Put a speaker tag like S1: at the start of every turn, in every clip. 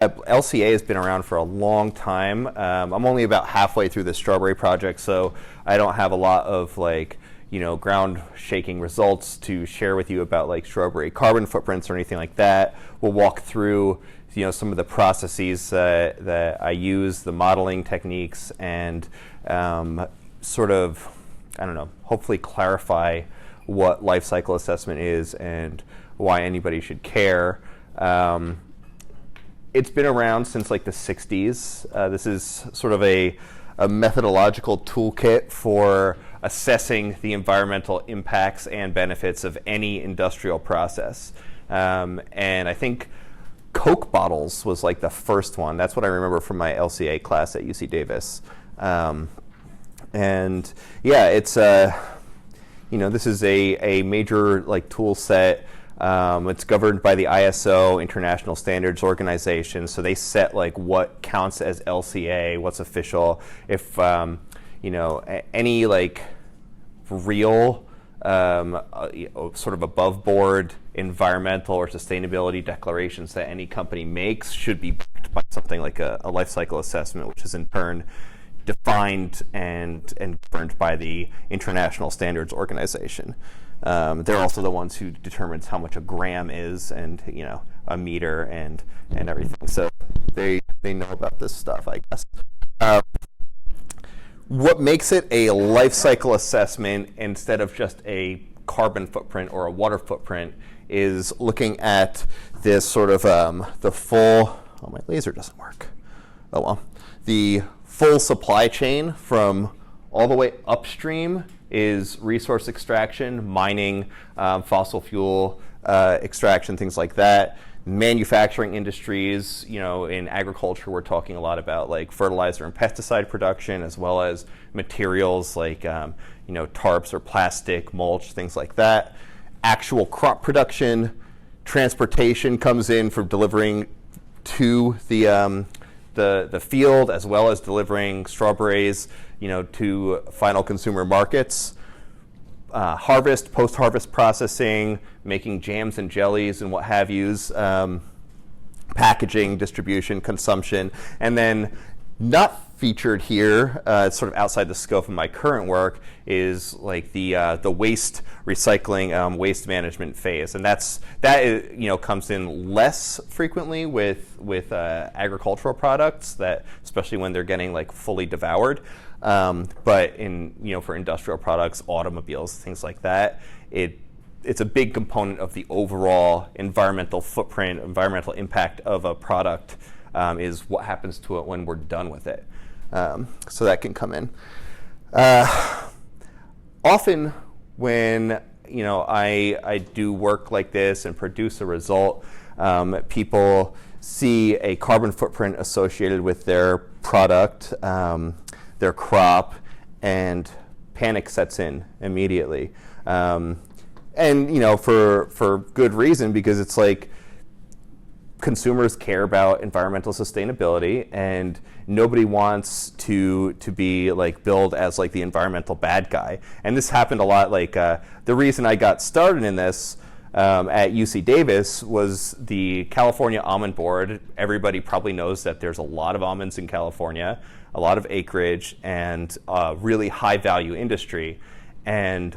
S1: LCA has been around for a long time. I'm only about halfway through the strawberry project, so I don't have a lot of ground shaking results to share with you about like strawberry carbon footprints or anything like that. We'll walk through some of the processes that I use, the modeling techniques, and hopefully clarify what life cycle assessment is and why anybody should care. It's been around since like the 60s. This is sort of a methodological toolkit for assessing the environmental impacts and benefits of any industrial process. And I think Coke bottles was like the first one. That's what I remember from my LCA class at UC Davis. And yeah, it's this is a major like tool set. It's governed by the ISO, International Standards Organization, so they set like what counts as LCA, what's official. If any like real sort of above board environmental or sustainability declarations that any company makes should be backed by something like a life cycle assessment, which is in turn defined and governed by the International Standards Organization. They're also the ones who determines how much a gram is, and a meter and everything. So they know about this stuff, I guess. What makes it a life cycle assessment instead of just a carbon footprint or a water footprint is looking at this sort of the full. Oh, my laser doesn't work. Oh well, the full supply chain from all the way upstream is resource extraction, mining, fossil fuel extraction, things like that. Manufacturing industries, in agriculture, we're talking a lot about like fertilizer and pesticide production, as well as materials like tarps or plastic, mulch, things like that. Actual crop production, transportation comes in for delivering to the field, as well as delivering strawberries to final consumer markets. Harvest, post-harvest processing, making jams and jellies and what have yous, packaging, distribution, consumption, and then not featured here, it's sort of outside the scope of my current work, is like the waste recycling, waste management phase, and that comes in less frequently with agricultural products, that especially when they're getting like fully devoured. But for industrial products, automobiles, things like that, it's a big component of the overall environmental footprint, environmental impact of a product, is what happens to it when we're done with it. So that can come in. Often when I do work like this and produce a result, people see a carbon footprint associated with their product, their crop, and panic sets in immediately. And for good reason, because it's like consumers care about environmental sustainability, and nobody wants to be like billed as like the environmental bad guy. And this happened a lot. Like the reason I got started in this at UC Davis was the California Almond Board. Everybody probably knows that there's a lot of almonds in California, a lot of acreage, and really high value industry. And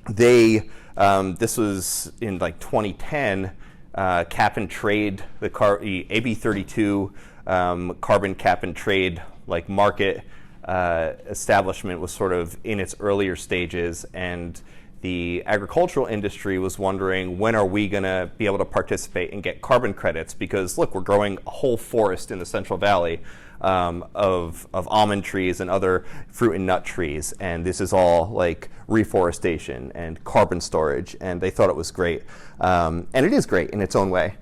S1: they, this was in like 2010, cap and trade, the AB 32 carbon cap and trade like market establishment was sort of in its earlier stages, and the agricultural industry was wondering, when are we going to be able to participate and get carbon credits? Because look, we're growing a whole forest in the Central Valley of almond trees and other fruit and nut trees, and this is all like reforestation and carbon storage, and they thought it was great, and it is great in its own way.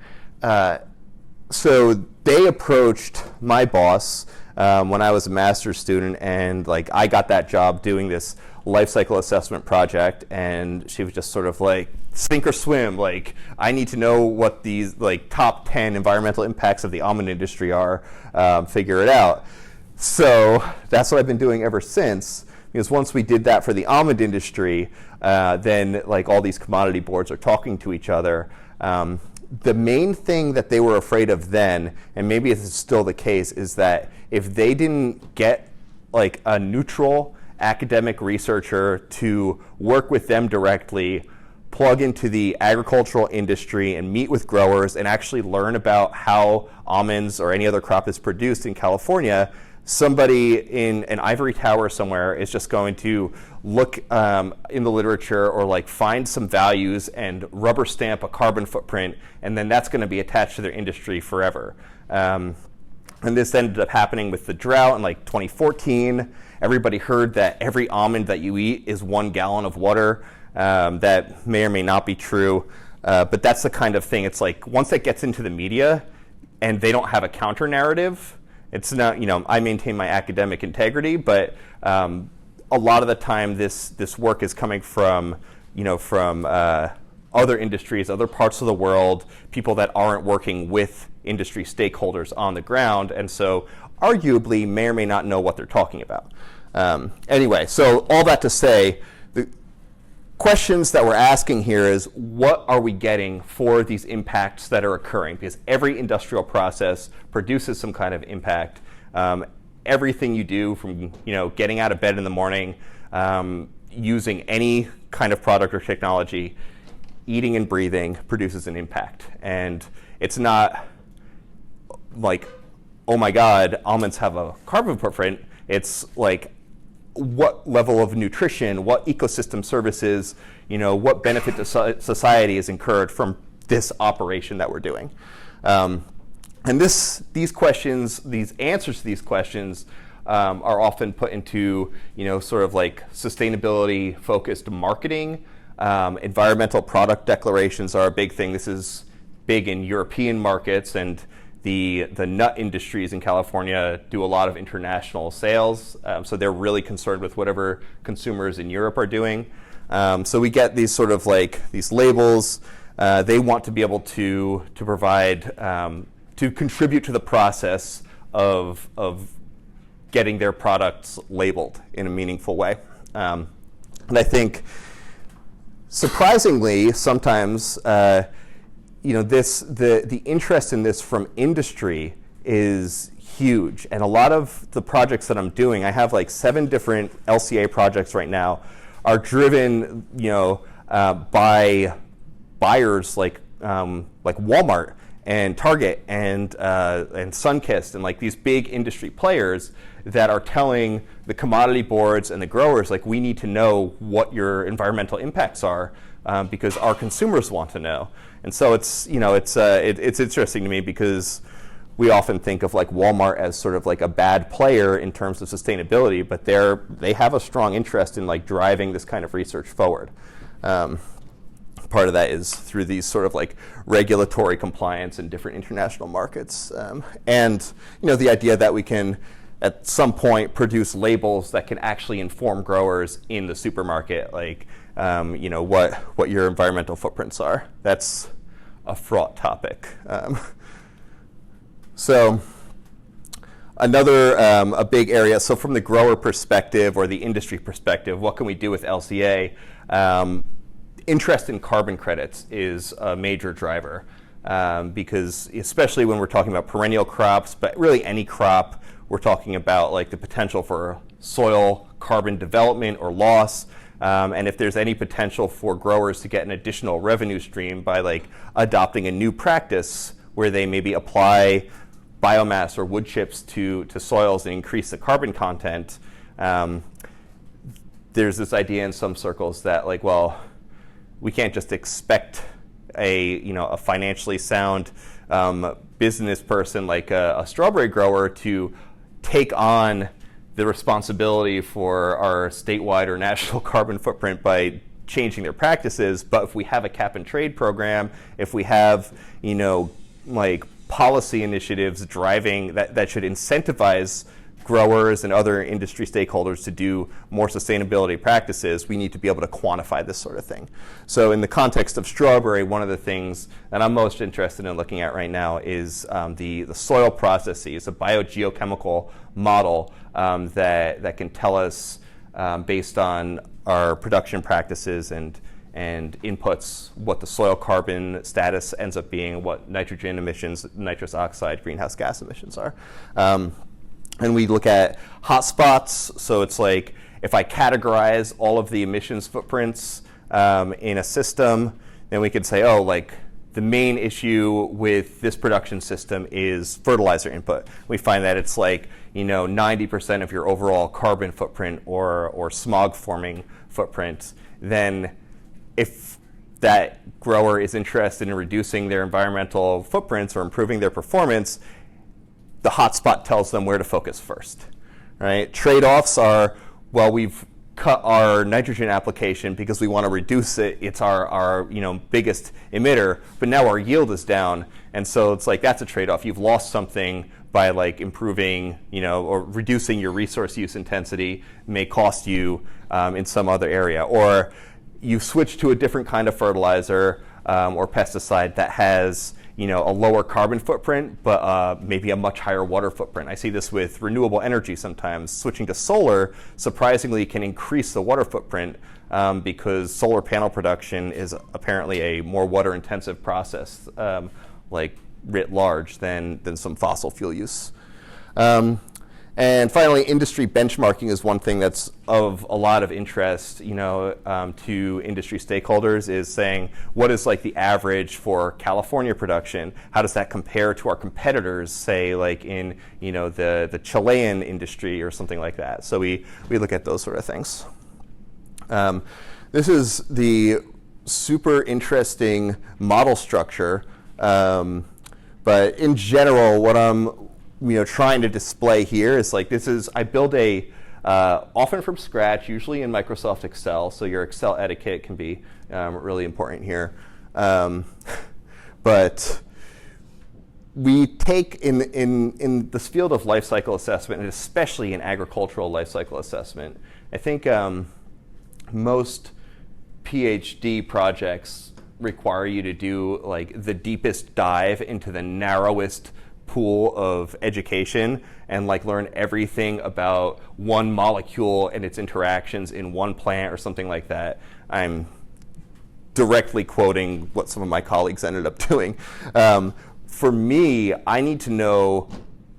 S1: So they approached my boss when I was a master's student, and like I got that job doing this life cycle assessment project, and she was just sort of like, sink or swim, like I need to know what these like top 10 environmental impacts of the almond industry are, figure it out. So that's what I've been doing ever since, because once we did that for the almond industry, then like all these commodity boards are talking to each other. the main thing that they were afraid of then, and maybe it's still the case, is that if they didn't get like a neutral academic researcher to work with them directly, plug into the agricultural industry and meet with growers and actually learn about how almonds or any other crop is produced in California, somebody in an ivory tower somewhere is just going to look in the literature or like find some values and rubber stamp a carbon footprint, and then that's going to be attached to their industry forever. And this ended up happening with the drought in like 2014. Everybody heard that every almond that you eat is 1 gallon of water. That may or may not be true, but that's the kind of thing. It's like once that gets into the media and they don't have a counter narrative, it's not, I maintain my academic integrity, but a lot of the time this work is coming from, from other industries, other parts of the world, people that aren't working with industry stakeholders on the ground, and so arguably may or may not know what they're talking about. Anyway, so all that to say, the questions that we're asking here is, what are we getting for these impacts that are occurring? Because every industrial process produces some kind of impact. Everything you do, from getting out of bed in the morning, using any kind of product or technology, eating and breathing produces an impact. And it's not like, oh my God, almonds have a carbon footprint. It's like, what level of nutrition, what ecosystem services, what benefit to society is incurred from this operation that we're doing. And these questions, these answers to these questions are often put into, sort of like sustainability-focused marketing. Environmental product declarations are a big thing. This is big in European markets, and the nut industries in California do a lot of international sales, so they're really concerned with whatever consumers in Europe are doing. So we get these sort of like these labels. They want to be able to provide, to contribute to the process of getting their products labeled in a meaningful way. And I think, surprisingly, sometimes the interest in this from industry is huge, and a lot of the projects that I'm doing, I have like 7 different LCA projects right now, are driven, by buyers like Walmart and Target and Sunkist and like these big industry players that are telling the commodity boards and the growers, like, we need to know what your environmental impacts are, because our consumers want to know. And so it's interesting to me, because we often think of like Walmart as sort of like a bad player in terms of sustainability, but they have a strong interest in like driving this kind of research forward. Part of that is through these sort of like regulatory compliance in different international markets, and the idea that we can at some point produce labels that can actually inform growers in the supermarket, like what your environmental footprints are. That's a fraught topic. So another a big area, so from the grower perspective or the industry perspective, what can we do with LCA? Interest in carbon credits is a major driver, because especially when we're talking about perennial crops, but really any crop, we're talking about like the potential for soil carbon development or loss. And if there's any potential for growers to get an additional revenue stream by like adopting a new practice where they maybe apply biomass or wood chips to soils and increase the carbon content, there's this idea in some circles that like, well, we can't just expect a financially sound business person like a strawberry grower to take on the responsibility for our statewide or national carbon footprint by changing their practices. But if we have a cap and trade program, if we have, like policy initiatives driving that should incentivize growers and other industry stakeholders to do more sustainability practices, we need to be able to quantify this sort of thing. So in the context of strawberry, one of the things that I'm most interested in looking at right now is the soil processes, a biogeochemical model that can tell us, based on our production practices and and inputs, what the soil carbon status ends up being, what nitrogen emissions, nitrous oxide, greenhouse gas emissions are. And we look at hotspots. So it's like if I categorize all of the emissions footprints in a system, then we could say, oh, like the main issue with this production system is fertilizer input. We find that it's like 90% of your overall carbon footprint or smog forming footprint. Then if that grower is interested in reducing their environmental footprints or improving their performance, the hotspot tells them where to focus first, right? Trade-offs are, well, we've cut our nitrogen application because we want to reduce it. It's our biggest emitter, but now our yield is down. And so it's like, that's a trade-off. You've lost something by like improving, or reducing your resource use intensity may cost you in some other area. Or you've switched to a different kind of fertilizer or pesticide that has a lower carbon footprint, but maybe a much higher water footprint. I see this with renewable energy sometimes. Switching to solar, surprisingly, can increase the water footprint because solar panel production is apparently a more water-intensive process, like writ large, than some fossil fuel use. And finally, industry benchmarking is one thing that's of a lot of interest, to industry stakeholders, is saying, what is like the average for California production? How does that compare to our competitors, say like in, the Chilean industry or something like that? So we look at those sort of things. This is the super interesting model structure, but in general, what I'm trying to display here is like, I build often from scratch, usually in Microsoft Excel, so your Excel etiquette can be really important here. But we take in this field of life cycle assessment, and especially in agricultural life cycle assessment, I think most PhD projects require you to do like the deepest dive into the narrowest pool of education and like learn everything about one molecule and its interactions in one plant or something like that. I'm directly quoting what some of my colleagues ended up doing. For me, I need to know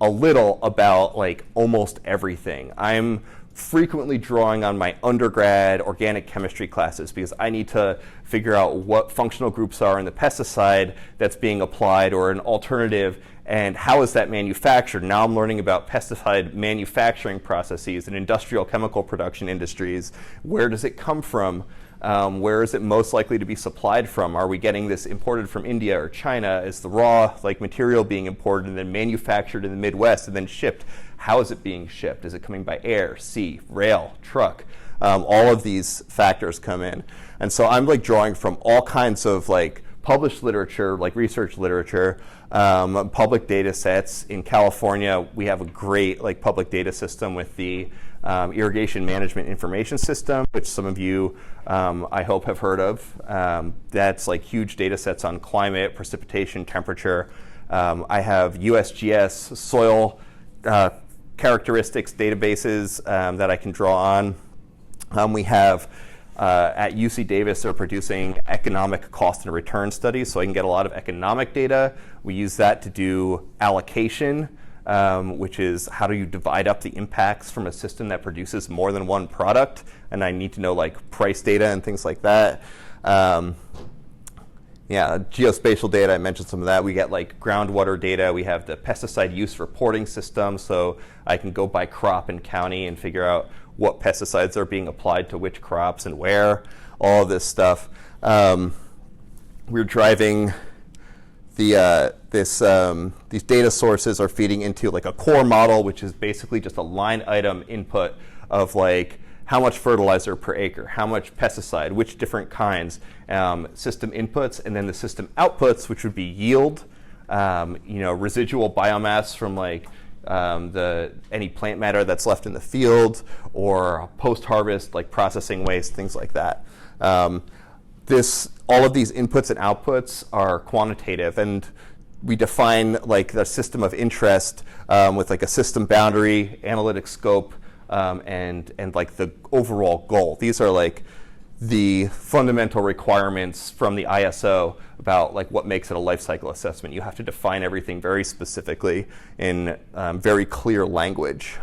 S1: a little about like almost everything. I'm frequently drawing on my undergrad organic chemistry classes because I need to figure out what functional groups are in the pesticide that's being applied or an alternative, and how is that manufactured. Now I'm learning about pesticide manufacturing processes and industrial chemical production industries. Where does it come from? Where is it most likely to be supplied from? Are we getting this imported from India or China? Is the raw material being imported and then manufactured in the Midwest and then shipped? How is it being shipped? Is it coming by air, sea, rail, truck? All of these factors come in. And so I'm like drawing from all kinds of like published literature, like research literature, public data sets. In California, we have a great like public data system with the Irrigation Management Information System, which some of you, I hope, have heard of. That's like huge data sets on climate, precipitation, temperature. I have USGS soil characteristics databases that I can draw on. We have at UC Davis, they're producing economic cost and return studies, so I can get a lot of economic data. We use that to do allocation, which is how do you divide up the impacts from a system that produces more than one product, and I need to know like price data and things like that. Geospatial data, I mentioned some of that. We get like groundwater data. We have the pesticide use reporting system, so I can go by crop and county and figure out what pesticides are being applied to which crops and where, all of this stuff. We're driving these data sources are feeding into like a core model, which is basically just a line item input of like how much fertilizer per acre, how much pesticide, which different kinds, system inputs, and then the system outputs, which would be yield, residual biomass from like any plant matter that's left in the field, or post-harvest like processing waste, things like that. All of these inputs and outputs are quantitative, and we define like the system of interest with like a system boundary, analytic scope, and like the overall goal. These are like the fundamental requirements from the ISO about like what makes it a life cycle assessment. You have to define everything very specifically in very clear language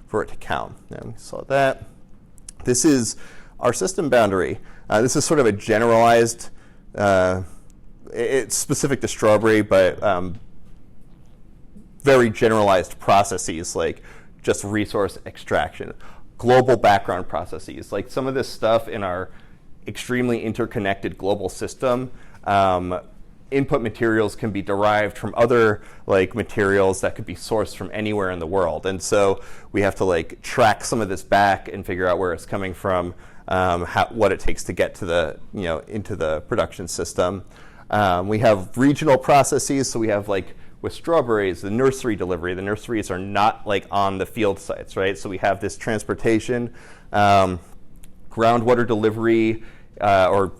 S1: for it to count. And we saw that. This is our system boundary. This is sort of a generalized, it's specific to strawberry, but very generalized processes like just resource extraction, global background processes. Like some of this stuff in our extremely interconnected global system, input materials can be derived from other like materials that could be sourced from anywhere in the world. And so we have to like track some of this back and figure out where it's coming from, what it takes to get to the, into the production system. We have regional processes, so we have like with strawberries, the nursery delivery. The nurseries are not like on the field sites, right? So we have this transportation, groundwater delivery, or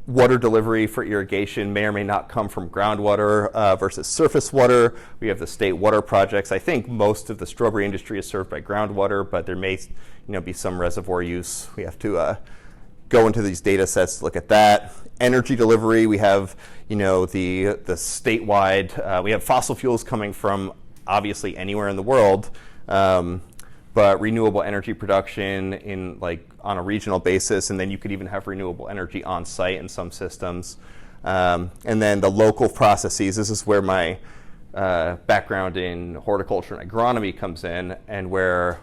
S1: water delivery for irrigation may or may not come from groundwater versus surface water. We have the state water projects. I think most of the strawberry industry is served by groundwater, but there may be some reservoir use. We have to go into these data sets to look at that. Energy delivery, we have the statewide, we have fossil fuels coming from obviously anywhere in the world, but renewable energy production in like on a regional basis, and then you could even have renewable energy on site in some systems. And then the local processes, this is where my background in horticulture and agronomy comes in, and where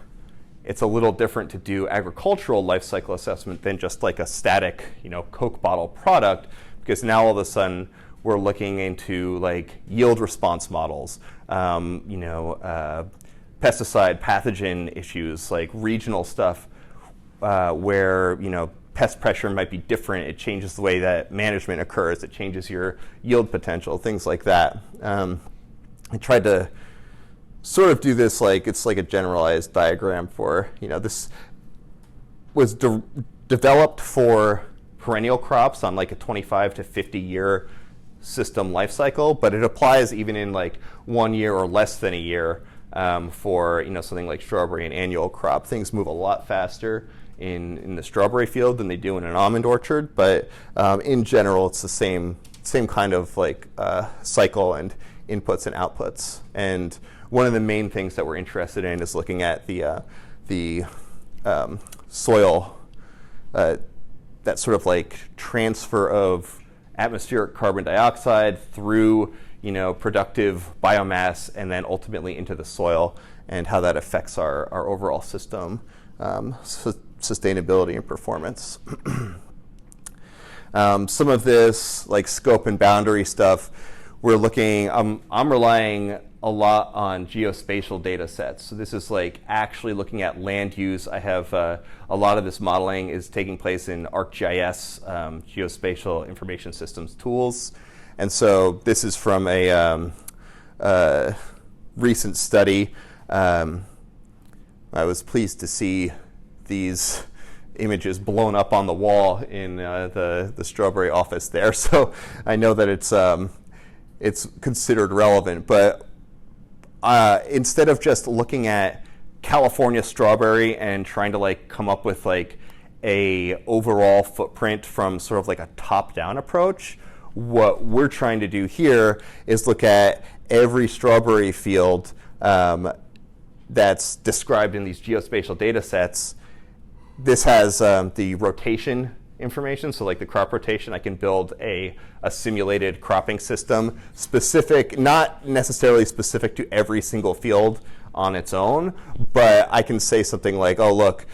S1: it's a little different to do agricultural life cycle assessment than just like a static, Coke bottle product, because now all of a sudden we're looking into like yield response models, pesticide pathogen issues, like regional stuff where, pest pressure might be different. It changes the way that management occurs. It changes your yield potential, things like that. I tried to sort of do this like it's like a generalized diagram for, this was developed for perennial crops on like a 25 to 50 year system life cycle, but it applies even in like 1 year or less than a year for something like strawberry, an annual crop. Things move a lot faster in the strawberry field than they do in an almond orchard, but in general it's the same kind of like cycle and inputs and outputs. And one of the main things that we're interested in is looking at the soil, that sort of like transfer of atmospheric carbon dioxide through productive biomass and then ultimately into the soil, and how that affects our overall system sustainability and performance. Some of this like scope and boundary stuff, we're looking, I'm relying a lot on geospatial data sets. So this is like actually looking at land use. I have a lot of this modeling is taking place in ArcGIS, Geospatial Information Systems tools. And so this is from a recent study. I was pleased to see these images blown up on the wall in the strawberry office there. So I know that it's considered relevant, but instead of just looking at California strawberry and trying to like come up with like a overall footprint from sort of like a top-down approach, what we're trying to do here is look at every strawberry field that's described in these geospatial data sets. This has the rotation information, so like the crop rotation. I can build a simulated cropping system specific, not necessarily specific to every single field on its own, but I can say something like, oh look,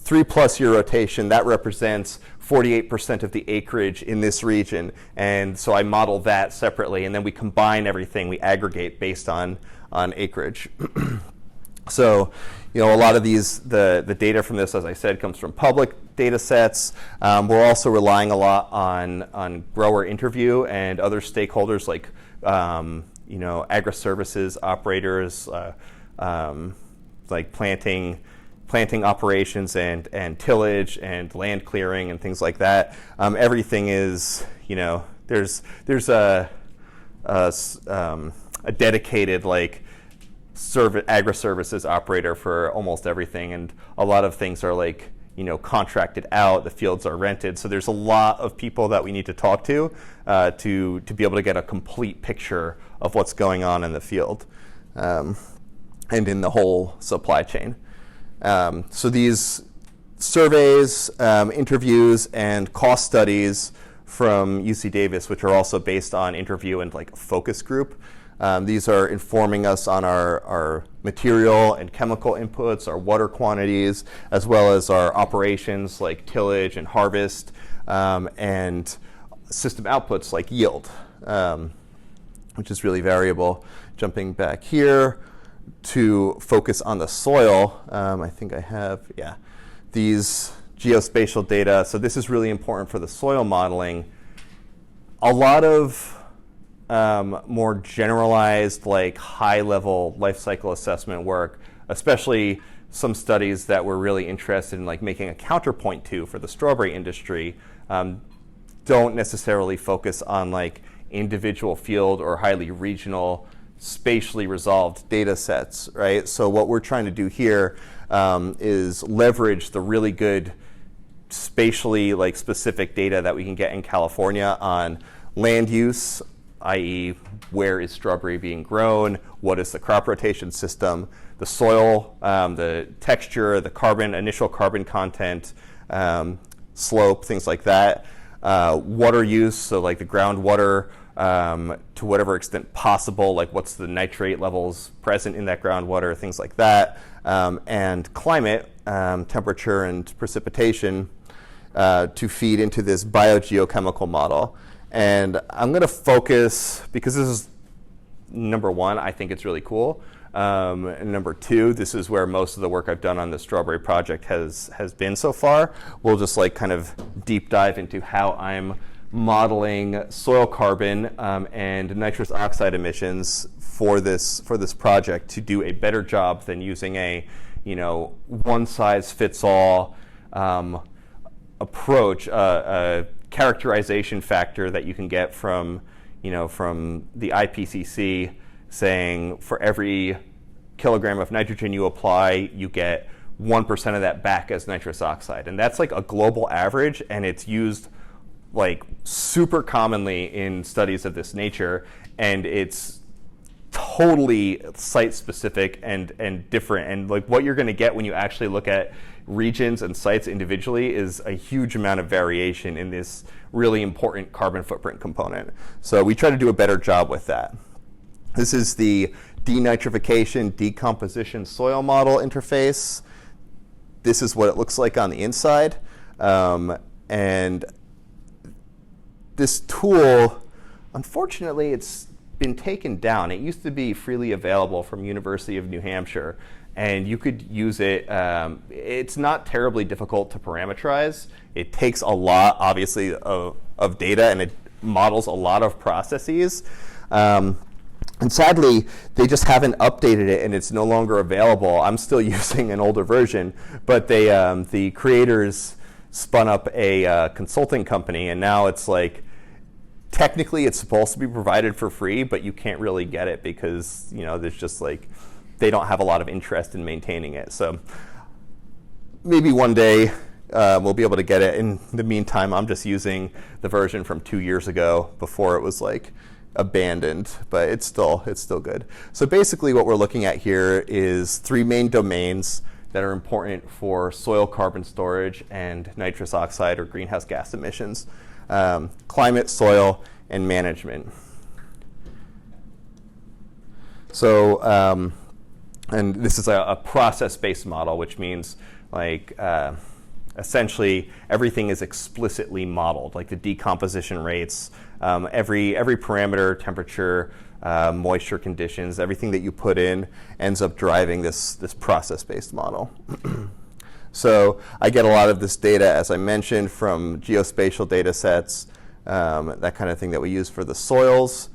S1: 3+ year rotation, that represents 48% of the acreage in this region. And so I model that separately, and then we combine everything, we aggregate based on acreage. So, a lot of these, the data from this, as I said, comes from public data sets. We're also relying a lot on grower interview and other stakeholders like, agri-services operators, like planting operations and tillage and land clearing and things like that. Everything is, there's a dedicated like agri-services operator for almost everything, and a lot of things are like contracted out, the fields are rented. So there's a lot of people that we need to talk to be able to get a complete picture of what's going on in the field and in the whole supply chain. So these surveys, interviews, and cost studies from UC Davis, which are also based on interview and like a focus group. These are informing us on our material and chemical inputs, our water quantities, as well as our operations like tillage and harvest, and system outputs like yield, which is really variable. Jumping back here to focus on the soil, I think I have, these geospatial data. So this is really important for the soil modeling. A lot of more generalized, like high-level life cycle assessment work, especially some studies that we're really interested in, like making a counterpoint to for the strawberry industry, don't necessarily focus on like individual field or highly regional, spatially resolved data sets, right? So what we're trying to do here is leverage the really good spatially like specific data that we can get in California on land use, i.e. where is strawberry being grown, what is the crop rotation system, the soil, the texture, the initial carbon content, slope, things like that. Water use, so like the groundwater, to whatever extent possible, like what's the nitrate levels present in that groundwater, things like that. And climate, temperature and precipitation, to feed into this biogeochemical model. And I'm going to focus, because this is number one, I think it's really cool. And number two, this is where most of the work I've done on the strawberry project has been so far. We'll just like kind of deep dive into how I'm modeling soil carbon and nitrous oxide emissions for this project to do a better job than using a one size fits all approach, a characterization factor that you can get from the IPCC, saying for every kilogram of nitrogen you apply, you get 1% of that back as nitrous oxide. And that's like a global average, and it's used like super commonly in studies of this nature, and it's totally site specific and different. And like what you're going to get when you actually look at regions and sites individually is a huge amount of variation in this really important carbon footprint component. So we try to do a better job with that. This is the denitrification decomposition soil model interface. This is what it looks like on the inside. And this tool, unfortunately, it's been taken down. It used to be freely available from University of New Hampshire, and you could use it. It's not terribly difficult to parameterize. It takes a lot, obviously, of data, and it models a lot of processes. And sadly, they just haven't updated it, and it's no longer available. I'm still using an older version, but the creators spun up a consulting company, and now it's like, technically it's supposed to be provided for free, but you can't really get it because there's just like, they don't have a lot of interest in maintaining it. So maybe one day we'll be able to get it. In the meantime, I'm just using the version from 2 years ago before it was like abandoned, but it's still good. So basically what we're looking at here is 3 main domains that are important for soil carbon storage and nitrous oxide or greenhouse gas emissions: climate, soil, and management. So, and this is a process-based model, which means like essentially everything is explicitly modeled, like the decomposition rates, every parameter, temperature, moisture conditions, everything that you put in ends up driving this process-based model. So I get a lot of this data, as I mentioned, from geospatial data sets, that kind of thing that we use for the soils.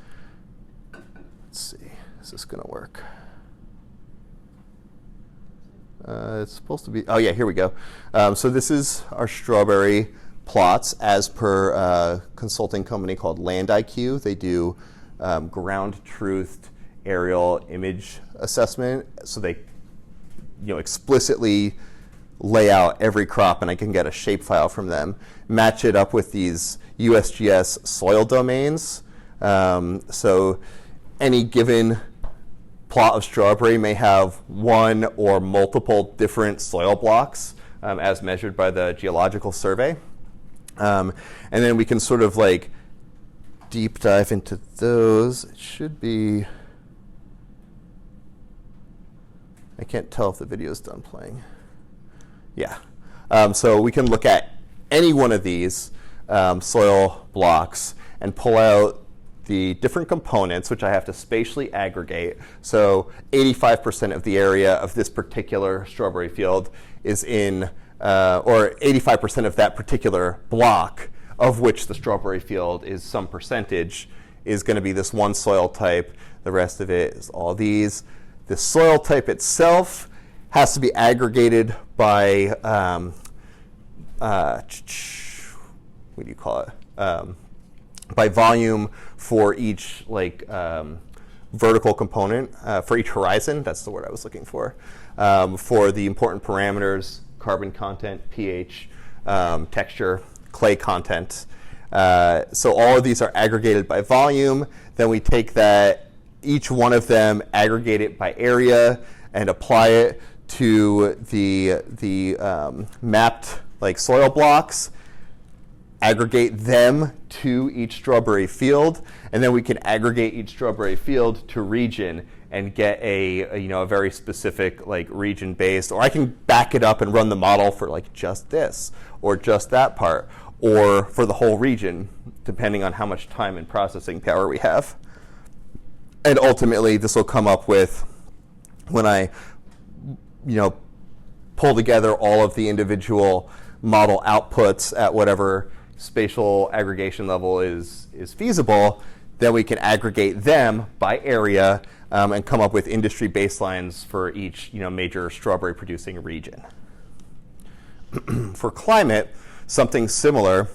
S1: Let's see, is this going to work? It's supposed to be, oh yeah, here we go. So this is our strawberry plots as per consulting company called Land IQ. They do ground truthed aerial image assessment. So they explicitly lay out every crop, and I can get a shapefile from them, match it up with these USGS soil domains. So any given plot of strawberry may have one or multiple different soil blocks as measured by the Geological Survey. And then we can sort of like deep dive into those. It should be, I can't tell if the video is done playing. Yeah. So we can look at any one of these soil blocks and pull out the different components, which I have to spatially aggregate. So 85% of the area of this particular strawberry field is in, or 85% of that particular block, of which the strawberry field is some percentage, is going to be this one soil type. The rest of it is all these. The soil type itself has to be aggregated by, what do you call it? By volume for each vertical component, for each horizon. That's the word I was looking for the important parameters: carbon content, pH, texture, clay content. So all of these are aggregated by volume. Then we take that, each one of them, aggregate it by area, and apply it to the mapped soil blocks, aggregate them to each strawberry field, and then we can aggregate each strawberry field to region and get a very specific region based, or I can back it up and run the model for just this or just that part, or for the whole region, depending on how much time and processing power we have. And ultimately, this will come up with, when I pull together all of the individual model outputs at whatever spatial aggregation level is feasible, then we can aggregate them by area and come up with industry baselines for each major strawberry producing region. For climate, something similar,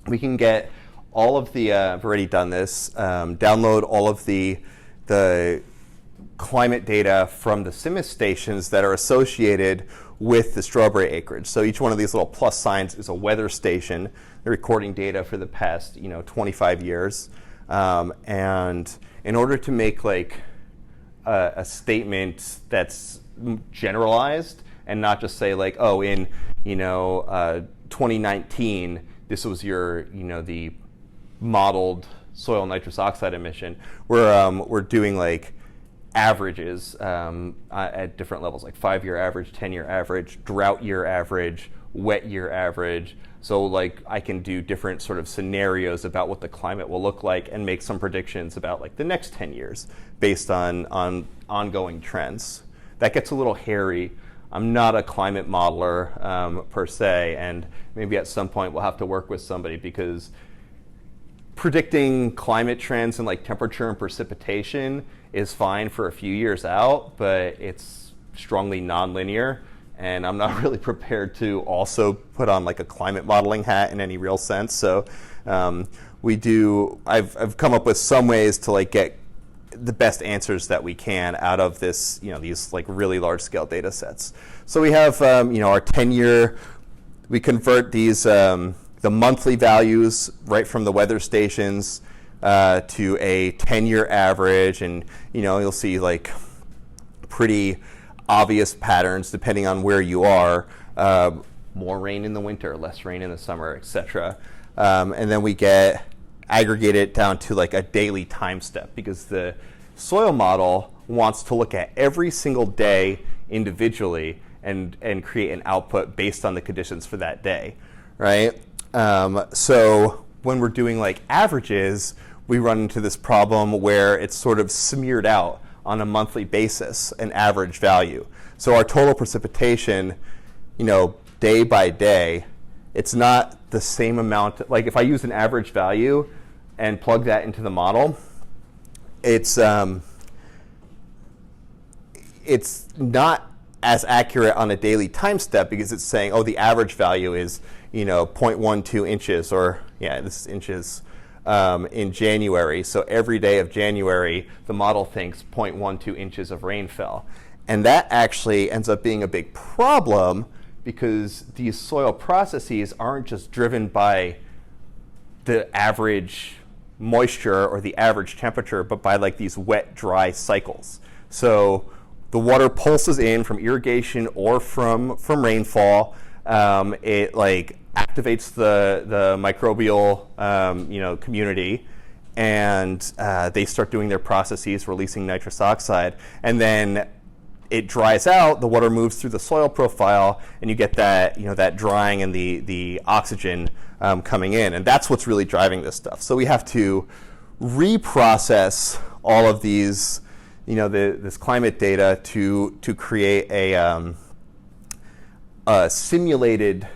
S1: we can get all of the, I've already done this, download all of the climate data from the CIMMYS stations that are associated with the strawberry acreage. So each one of these little plus signs is a weather station. They're recording data for the past 25 years. And in order to make a statement that's generalized and not just say in 2019 this was your the modeled soil nitrous oxide emission, we're doing averages at different levels, 5-year average, 10-year average, drought year average, wet year average. So I can do different sort of scenarios about what the climate will look like and make some predictions about the next 10 years based on ongoing trends. That gets a little hairy. I'm not a climate modeler per se, and maybe at some point we'll have to work with somebody, because predicting climate trends and temperature and precipitation is fine for a few years out, but it's strongly nonlinear, and I'm not really prepared to also put on a climate modeling hat in any real sense. So I've come up with some ways to get the best answers that we can out of this, these really large scale data sets. So we have our 10-year, we convert these the monthly values right from the weather stations to a 10-year average, and you'll see pretty obvious patterns depending on where you are. More rain in the winter, less rain in the summer, etc. And then we aggregate it down to a daily time step, because the soil model wants to look at every single day individually and create an output based on the conditions for that day, right? So when we're doing averages, we run into this problem where it's sort of smeared out on a monthly basis, an average value. So our total precipitation, day by day, it's not the same amount. If I use an average value and plug that into the model, it's not as accurate on a daily time step, because it's saying, oh, the average value is 0.12 inches, or this is inches in January. So every day of January, the model thinks 0.12 inches of rain fell. And that actually ends up being a big problem, because these soil processes aren't just driven by the average moisture or the average temperature, but by like these wet, dry cycles. So the water pulses in from irrigation or from rainfall. It like activates the microbial community, and they start doing their processes, releasing nitrous oxide, and then it dries out. The water moves through the soil profile, and you get that that drying and the oxygen coming in, and that's what's really driving this stuff. So we have to reprocess all of these, this climate data to create a simulated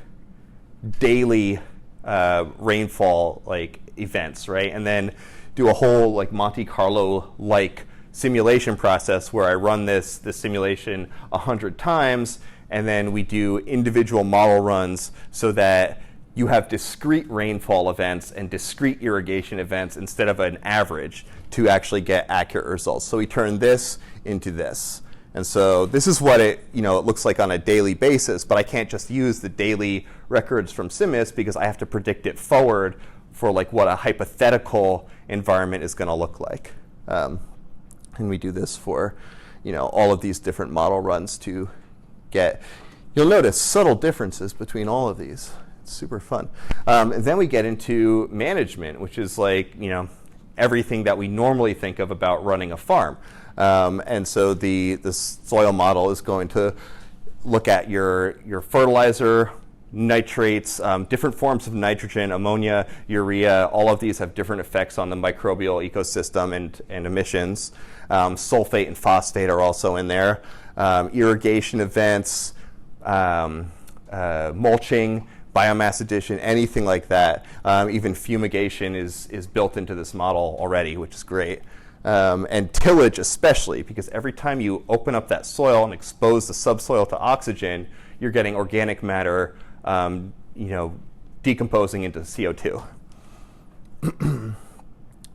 S1: daily rainfall like events, right? And then do a whole like Monte Carlo like simulation process where I run this simulation 100 times, and then we do individual model runs so that you have discrete rainfall events and discrete irrigation events instead of an average to actually get accurate results. So we turn this into this. And so this is what it looks like on a daily basis, but I can't just use the daily records from CIMMYS because I have to predict it forward for like what a hypothetical environment is going to look like. And we do this for all of these different model runs to get, you'll notice subtle differences between all of these. It's super fun. And then we get into management, which is like everything that we normally think of about running a farm. And so the soil model is going to look at your fertilizer, nitrates, different forms of nitrogen, ammonia, urea. All of these have different effects on the microbial ecosystem and emissions. Sulfate and phosphate are also in there. Irrigation events, mulching, biomass addition, anything like that. Even fumigation is built into this model already, which is great. And tillage especially, because every time you open up that soil and expose the subsoil to oxygen, you're getting organic matter decomposing into CO2.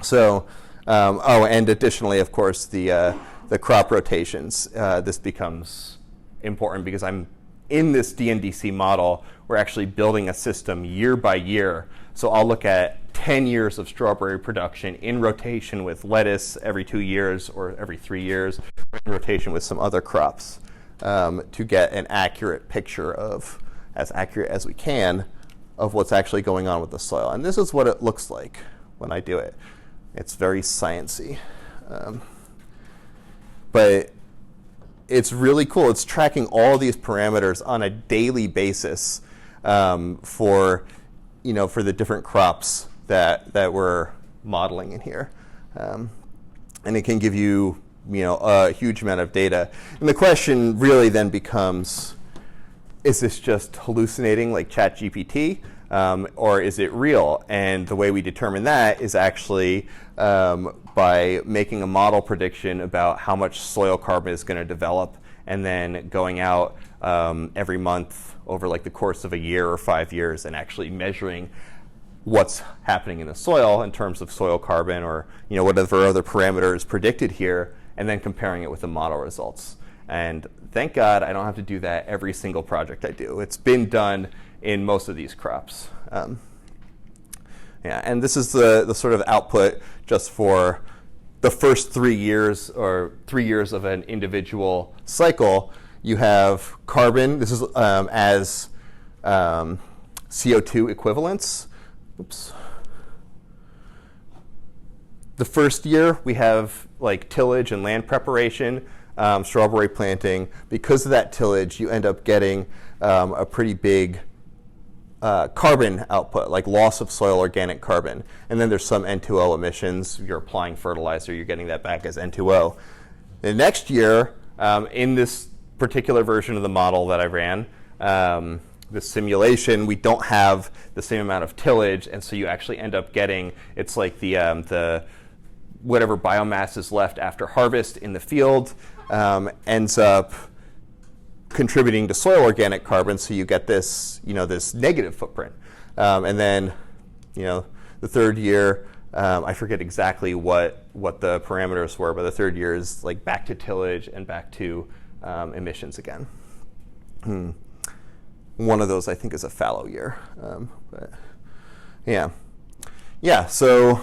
S1: So, and additionally, of course, the crop rotations. This becomes important because I'm in this DNDC model. We're actually building a system year by year. So I'll look at 10 years of strawberry production in rotation with lettuce every 2 years or every 3 years, in rotation with some other crops, to get an accurate picture of, as accurate as we can, of what's actually going on with the soil. And this is what it looks like when I do it. It's very sciencey. But it's really cool. It's tracking all these parameters on a daily basis for the different crops that we're modeling in here. And it can give you, a huge amount of data. And the question really then becomes, is this just hallucinating like ChatGPT, or is it real? And the way we determine that is actually by making a model prediction about how much soil carbon is going to develop, and then going out every month over like the course of a year or 5 years and actually measuring what's happening in the soil in terms of soil carbon or whatever other parameters predicted here, and then comparing it with the model results. And thank God I don't have to do that every single project I do. It's been done in most of these crops. And this is the sort of output just for the first 3 years or 3 years of an individual cycle. You have carbon. This is as CO2 equivalents. Oops. The first year we have like tillage and land preparation, strawberry planting. Because of that tillage, you end up getting a pretty big carbon output, like loss of soil organic carbon. And then there's some N2O emissions. You're applying fertilizer, you're getting that back as N2O. The next year, in this particular version of the model that I ran, the simulation, we don't have the same amount of tillage, and so you actually end up getting, it's like the whatever biomass is left after harvest in the field ends up contributing to soil organic carbon, so you get this, this negative footprint. And then, the third year, I forget exactly what the parameters were, but the third year is like back to tillage and back to emissions again. one of those I think is a fallow year. But yeah. So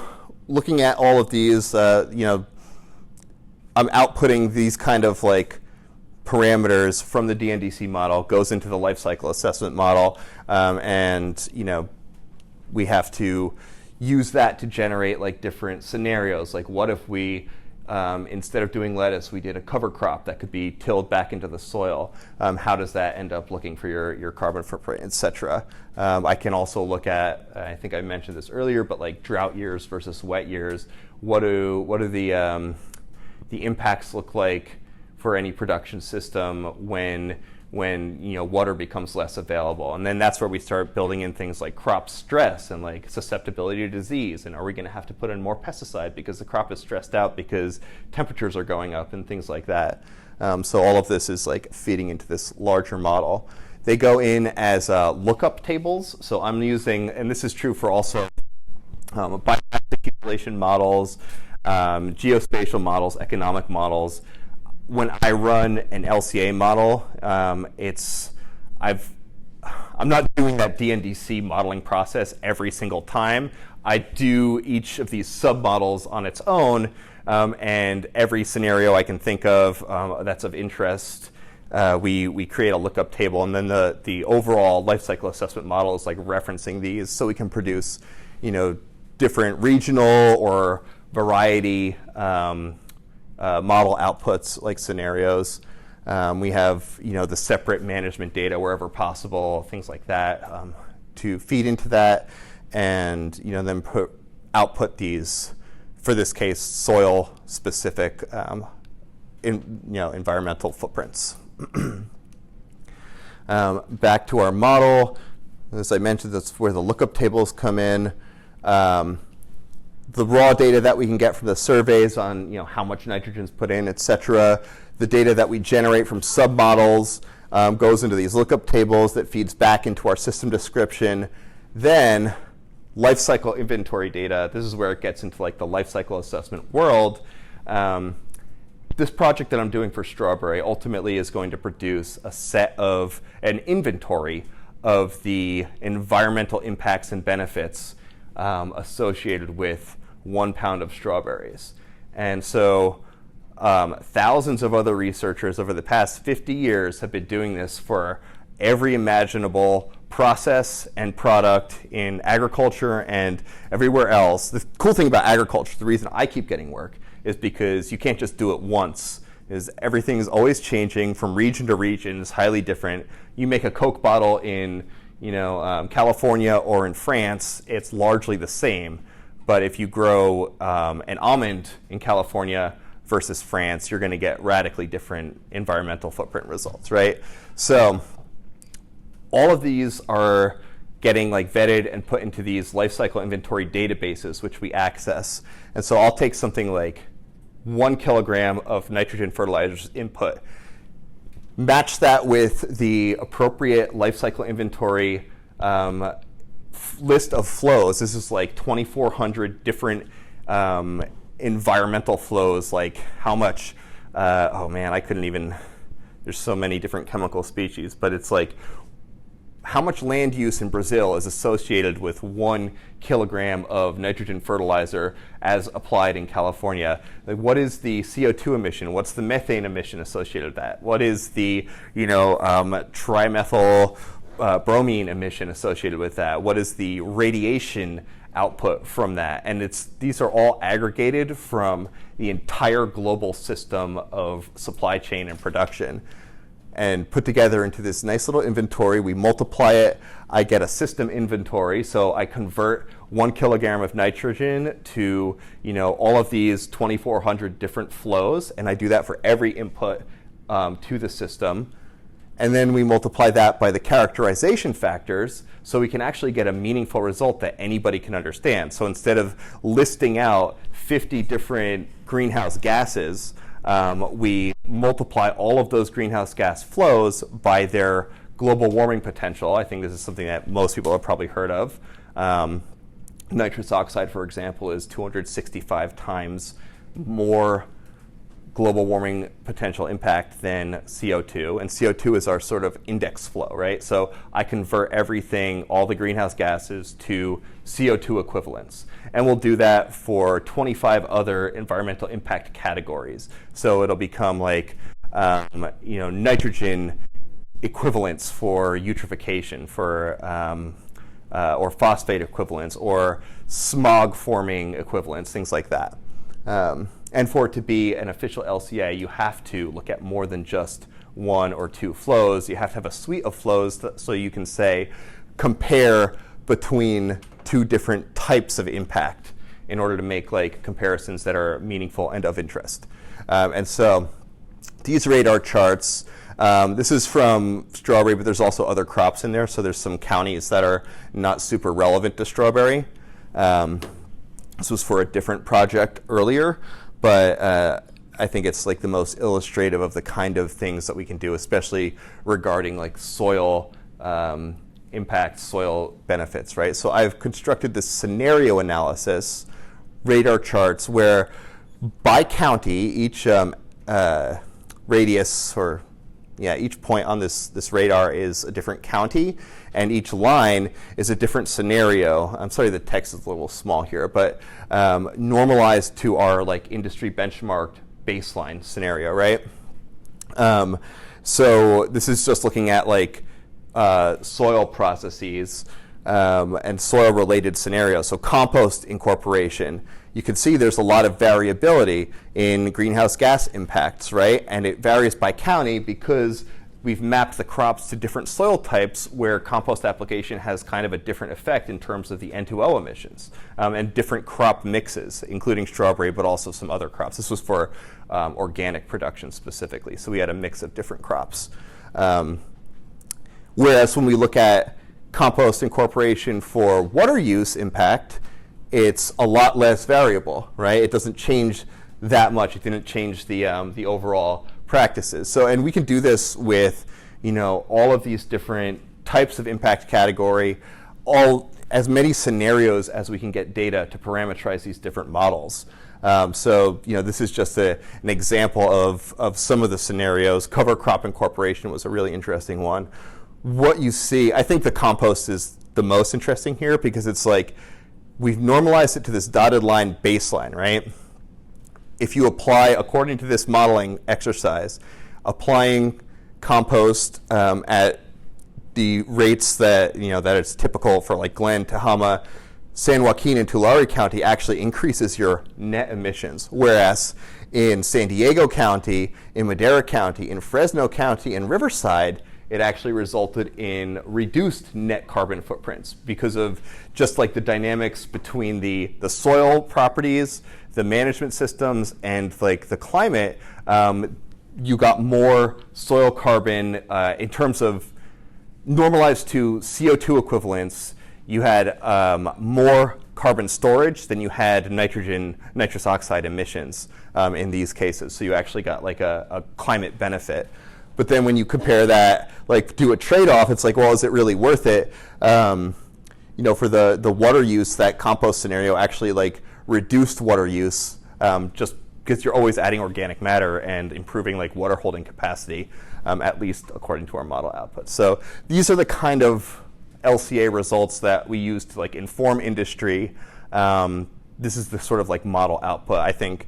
S1: looking at all of these, I'm outputting these kind of like parameters from the DNDC model, goes into the life cycle assessment model, and we have to use that to generate like different scenarios. Like what if we, instead of doing lettuce, we did a cover crop that could be tilled back into the soil? How does that end up looking for your carbon footprint, et cetera? I can also look at, I think I mentioned this earlier, but like drought years versus wet years. What do the impacts look like for any production system when water becomes less available? And then that's where we start building in things like crop stress and like susceptibility to disease. And are we going to have to put in more pesticide because the crop is stressed out because temperatures are going up and things like that? So all of this is like feeding into this larger model. They go in as lookup tables. So I'm using, and this is true for also biomass accumulation models, geospatial models, economic models. When I run an LCA model, I'm not doing that DNDC modeling process every single time. I do each of these submodels on its own, and every scenario I can think of that's of interest, we create a lookup table, and then the overall life cycle assessment model is like referencing these, so we can produce, different regional or variety model outputs like scenarios. We have the separate management data wherever possible, things like that, to feed into that, and then output these, for this case, soil specific environmental footprints. Back to our model, as I mentioned, that's where the lookup tables come in. The raw data that we can get from the surveys on how much nitrogen's put in, et cetera. The data that we generate from submodels goes into these lookup tables that feeds back into our system description. Then life cycle inventory data. This is where it gets into like the life cycle assessment world. This project that I'm doing for strawberry ultimately is going to produce an inventory of the environmental impacts and benefits associated with 1 pound of strawberries. And so thousands of other researchers over the past 50 years have been doing this for every imaginable process and product in agriculture and everywhere else. The cool thing about agriculture, the reason I keep getting work, is because you can't just do it once. Everything is always changing from region to region. It's highly different. You make a Coke bottle in California or in France, it's largely the same. But if you grow an almond in California versus France, you're going to get radically different environmental footprint results, right? So all of these are getting like vetted and put into these life cycle inventory databases, which we access. And so I'll take something like 1 kilogram of nitrogen fertilizers input, match that with the appropriate life cycle inventory list of flows. This is like 2,400 different environmental flows, like how much, I couldn't even, there's so many different chemical species, but it's like how much land use in Brazil is associated with 1 kilogram of nitrogen fertilizer as applied in California? Like, what is the CO2 emission? What's the methane emission associated with that? What is the trimethyl bromine emission associated with that? What is the radiation output from that? And these are all aggregated from the entire global system of supply chain and production, and put together into this nice little inventory. We multiply it. I get a system inventory. So I convert 1 kilogram of nitrogen to all of these 2,400 different flows, and I do that for every input to the system. And then we multiply that by the characterization factors, so we can actually get a meaningful result that anybody can understand. So instead of listing out 50 different greenhouse gases, we multiply all of those greenhouse gas flows by their global warming potential. I think this is something that most people have probably heard of. Nitrous oxide, for example, is 265 times more global warming potential impact than CO2, and CO2 is our sort of index flow, right? So I convert everything, all the greenhouse gases, to CO2 equivalents. And we'll do that for 25 other environmental impact categories. So it'll become like, nitrogen equivalents for eutrophication, or phosphate equivalents, or smog forming equivalents, things like that. And for it to be an official LCA, you have to look at more than just one or two flows. You have to have a suite of flows so you can say, compare between two different types of impact in order to make like comparisons that are meaningful and of interest. And so these radar charts, this is from strawberry, but there's also other crops in there. So there's some counties that are not super relevant to strawberry. This was for a different project earlier, but I think it's like the most illustrative of the kind of things that we can do, especially regarding like soil impact, soil benefits, right? So I've constructed this scenario analysis, radar charts, where by county, each radius, or each point on this radar is a different county, and each line is a different scenario. I'm sorry the text is a little small here, but normalized to our like industry benchmarked baseline scenario, right? So this is just looking at like soil processes and soil-related scenarios. So compost incorporation. You can see there's a lot of variability in greenhouse gas impacts, right? And it varies by county because we've mapped the crops to different soil types where compost application has kind of a different effect in terms of the N2O emissions, and different crop mixes, including strawberry, but also some other crops. This was for organic production specifically, so we had a mix of different crops. Whereas when we look at compost incorporation for water use impact, it's a lot less variable, right? It doesn't change that much. It didn't change the overall practices. So, and we can do this with, all of these different types of impact category, as many scenarios as we can get data to parameterize these different models. So, this is just an example of some of the scenarios. Cover crop incorporation was a really interesting one. What you see, I think the compost is the most interesting here because it's like, we've normalized it to this dotted line baseline, right? If you apply, according to this modeling exercise, applying compost at the rates that, that it's typical for like Glenn, Tehama, San Joaquin, and Tulare County actually increases your net emissions. Whereas in San Diego County, in Madera County, in Fresno County, and Riverside, it actually resulted in reduced net carbon footprints because of just like the dynamics between the soil properties, the management systems, and like the climate. You got more soil carbon in terms of normalized to CO2 equivalents. You had more carbon storage than you had nitrous oxide emissions in these cases. So you actually got like a climate benefit. But then when you compare that, like do a trade-off, it's like, well, is it really worth it? For the water use, that compost scenario actually like reduced water use just because you're always adding organic matter and improving like water holding capacity, at least according to our model output. So these are the kind of LCA results that we use to like inform industry. This is the sort of like model output. I think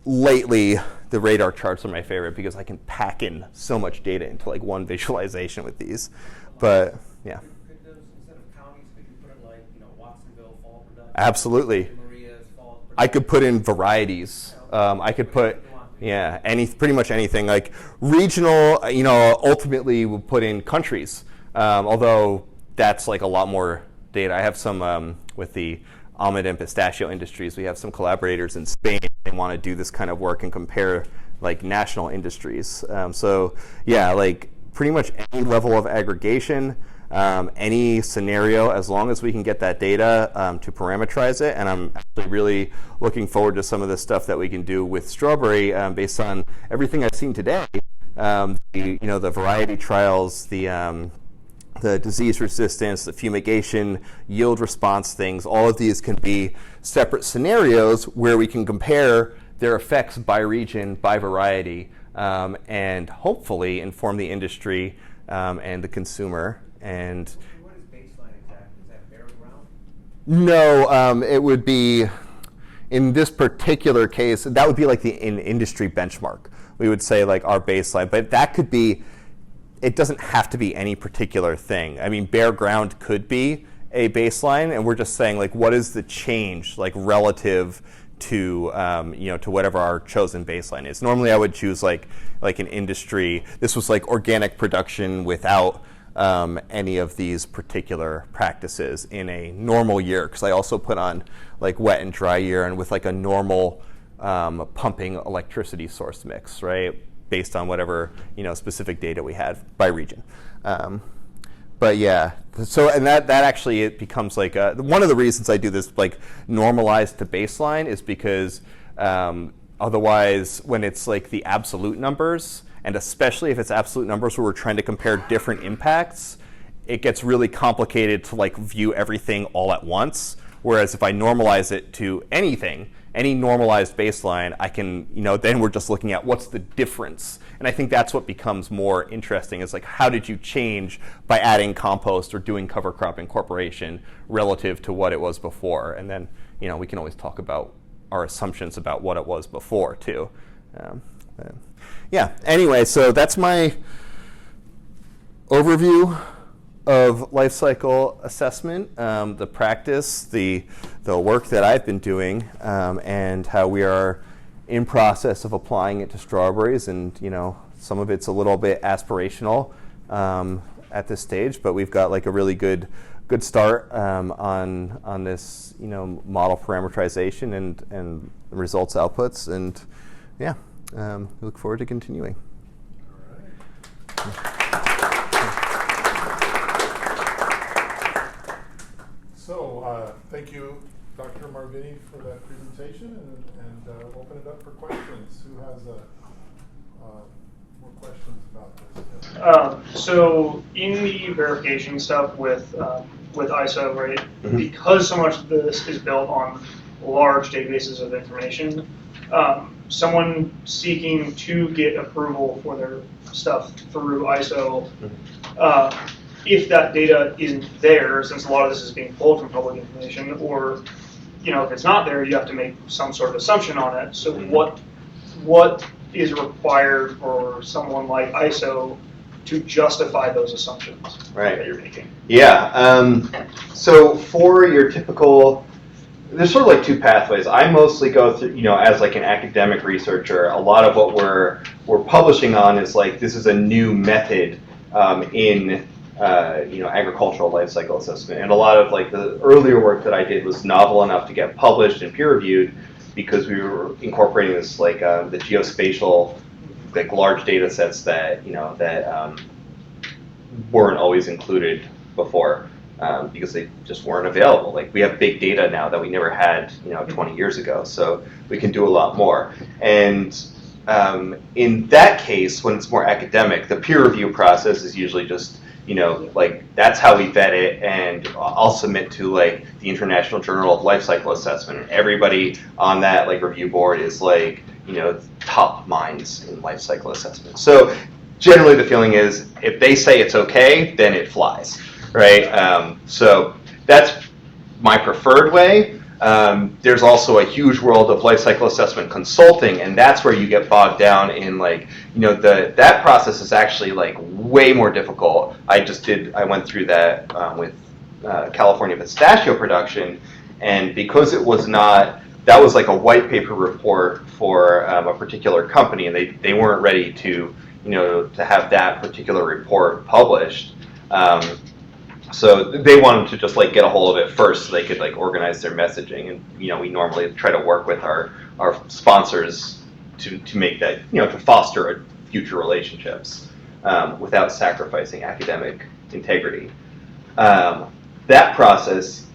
S1: lately the radar charts are my favorite because I can pack in so much data into like one visualization with these. But yeah.
S2: Could those, instead of counties, could you put it like, Watsonville fall production?
S1: Absolutely.
S2: Maria's fall production?
S1: I could put in varieties. I could put, pretty much anything. Like regional, ultimately we'll put in countries. Although that's like a lot more data. I have some with the almond and pistachio industries. We have some collaborators in Spain. They want to do this kind of work and compare like national industries. Like pretty much any level of aggregation, any scenario, as long as we can get that data to parameterize it. And I'm actually really looking forward to some of the stuff that we can do with strawberry based on everything I've seen today. The variety trials, the disease resistance, the fumigation, yield response things, all of these can be separate scenarios where we can compare their effects by region, by variety, and hopefully inform the industry and the consumer. And
S2: What is baseline exactly? Is that bare ground?
S1: no, it would be, in this particular case, that would be like an industry benchmark. We would say like our baseline, but that could be, it doesn't have to be any particular thing. I mean, bare ground could be a baseline, and we're just saying like, what is the change like relative to to whatever our chosen baseline is. Normally, I would choose like an industry. This was like organic production without any of these particular practices in a normal year, because I also put on like wet and dry year, and with like a normal pumping electricity source mix, right, based on whatever specific data we had by region. But yeah, so and that actually it becomes like one of the reasons I do this like normalized to baseline is because otherwise when it's like the absolute numbers, and especially if it's absolute numbers where we're trying to compare different impacts, it gets really complicated to like view everything all at once. Whereas if I normalize it to anything, any normalized baseline, I can, then we're just looking at what's the difference. And I think that's what becomes more interesting is like, how did you change by adding compost or doing cover crop incorporation relative to what it was before? And then, we can always talk about our assumptions about what it was before too. Yeah, anyway, so that's my overview of life cycle assessment, the practice, the work that I've been doing, and how we are in process of applying it to strawberries. And some of it's a little bit aspirational at this stage, but we've got like a really good start on this model parameterization and results outputs, and yeah, we look forward to continuing.
S3: All right. So thank you, Dr. Marvinney, for that presentation, and open it up for questions. Who has more questions about this?
S4: So in the verification stuff with ISO, right, because so much of this is built on large databases of information, someone seeking to get approval for their stuff through ISO, if that data isn't there, since a lot of this is being pulled from public information, or if it's not there, you have to make some sort of assumption on it. So what is required for someone like ISO to justify those assumptions that you're making?
S1: Yeah. So for your typical, there's sort of like two pathways. I mostly go through, as like an academic researcher, a lot of what we're publishing on is like, this is a new method in agricultural life cycle assessment. And a lot of like the earlier work that I did was novel enough to get published and peer reviewed because we were incorporating this like the geospatial like large data sets that weren't always included before because they just weren't available. Like we have big data now that we never had 20 years ago, so we can do a lot more. And in that case, when it's more academic, the peer review process is usually just like that's how we vet it, and I'll submit to like the International Journal of Life Cycle Assessment, and everybody on that like review board is like top minds in life cycle assessment. So generally the feeling is if they say it's okay, then it flies, right? So that's my preferred way. There's also a huge world of life cycle assessment consulting, and that's where you get bogged down in like, that process is actually like way more difficult. I went through that with California pistachio production, and because it was not, that was like a white paper report for a particular company, and they weren't ready to have that particular report published. So they wanted to just like get a hold of it first so they could like organize their messaging, and we normally try to work with our sponsors to make that to foster future relationships without sacrificing academic integrity. That process,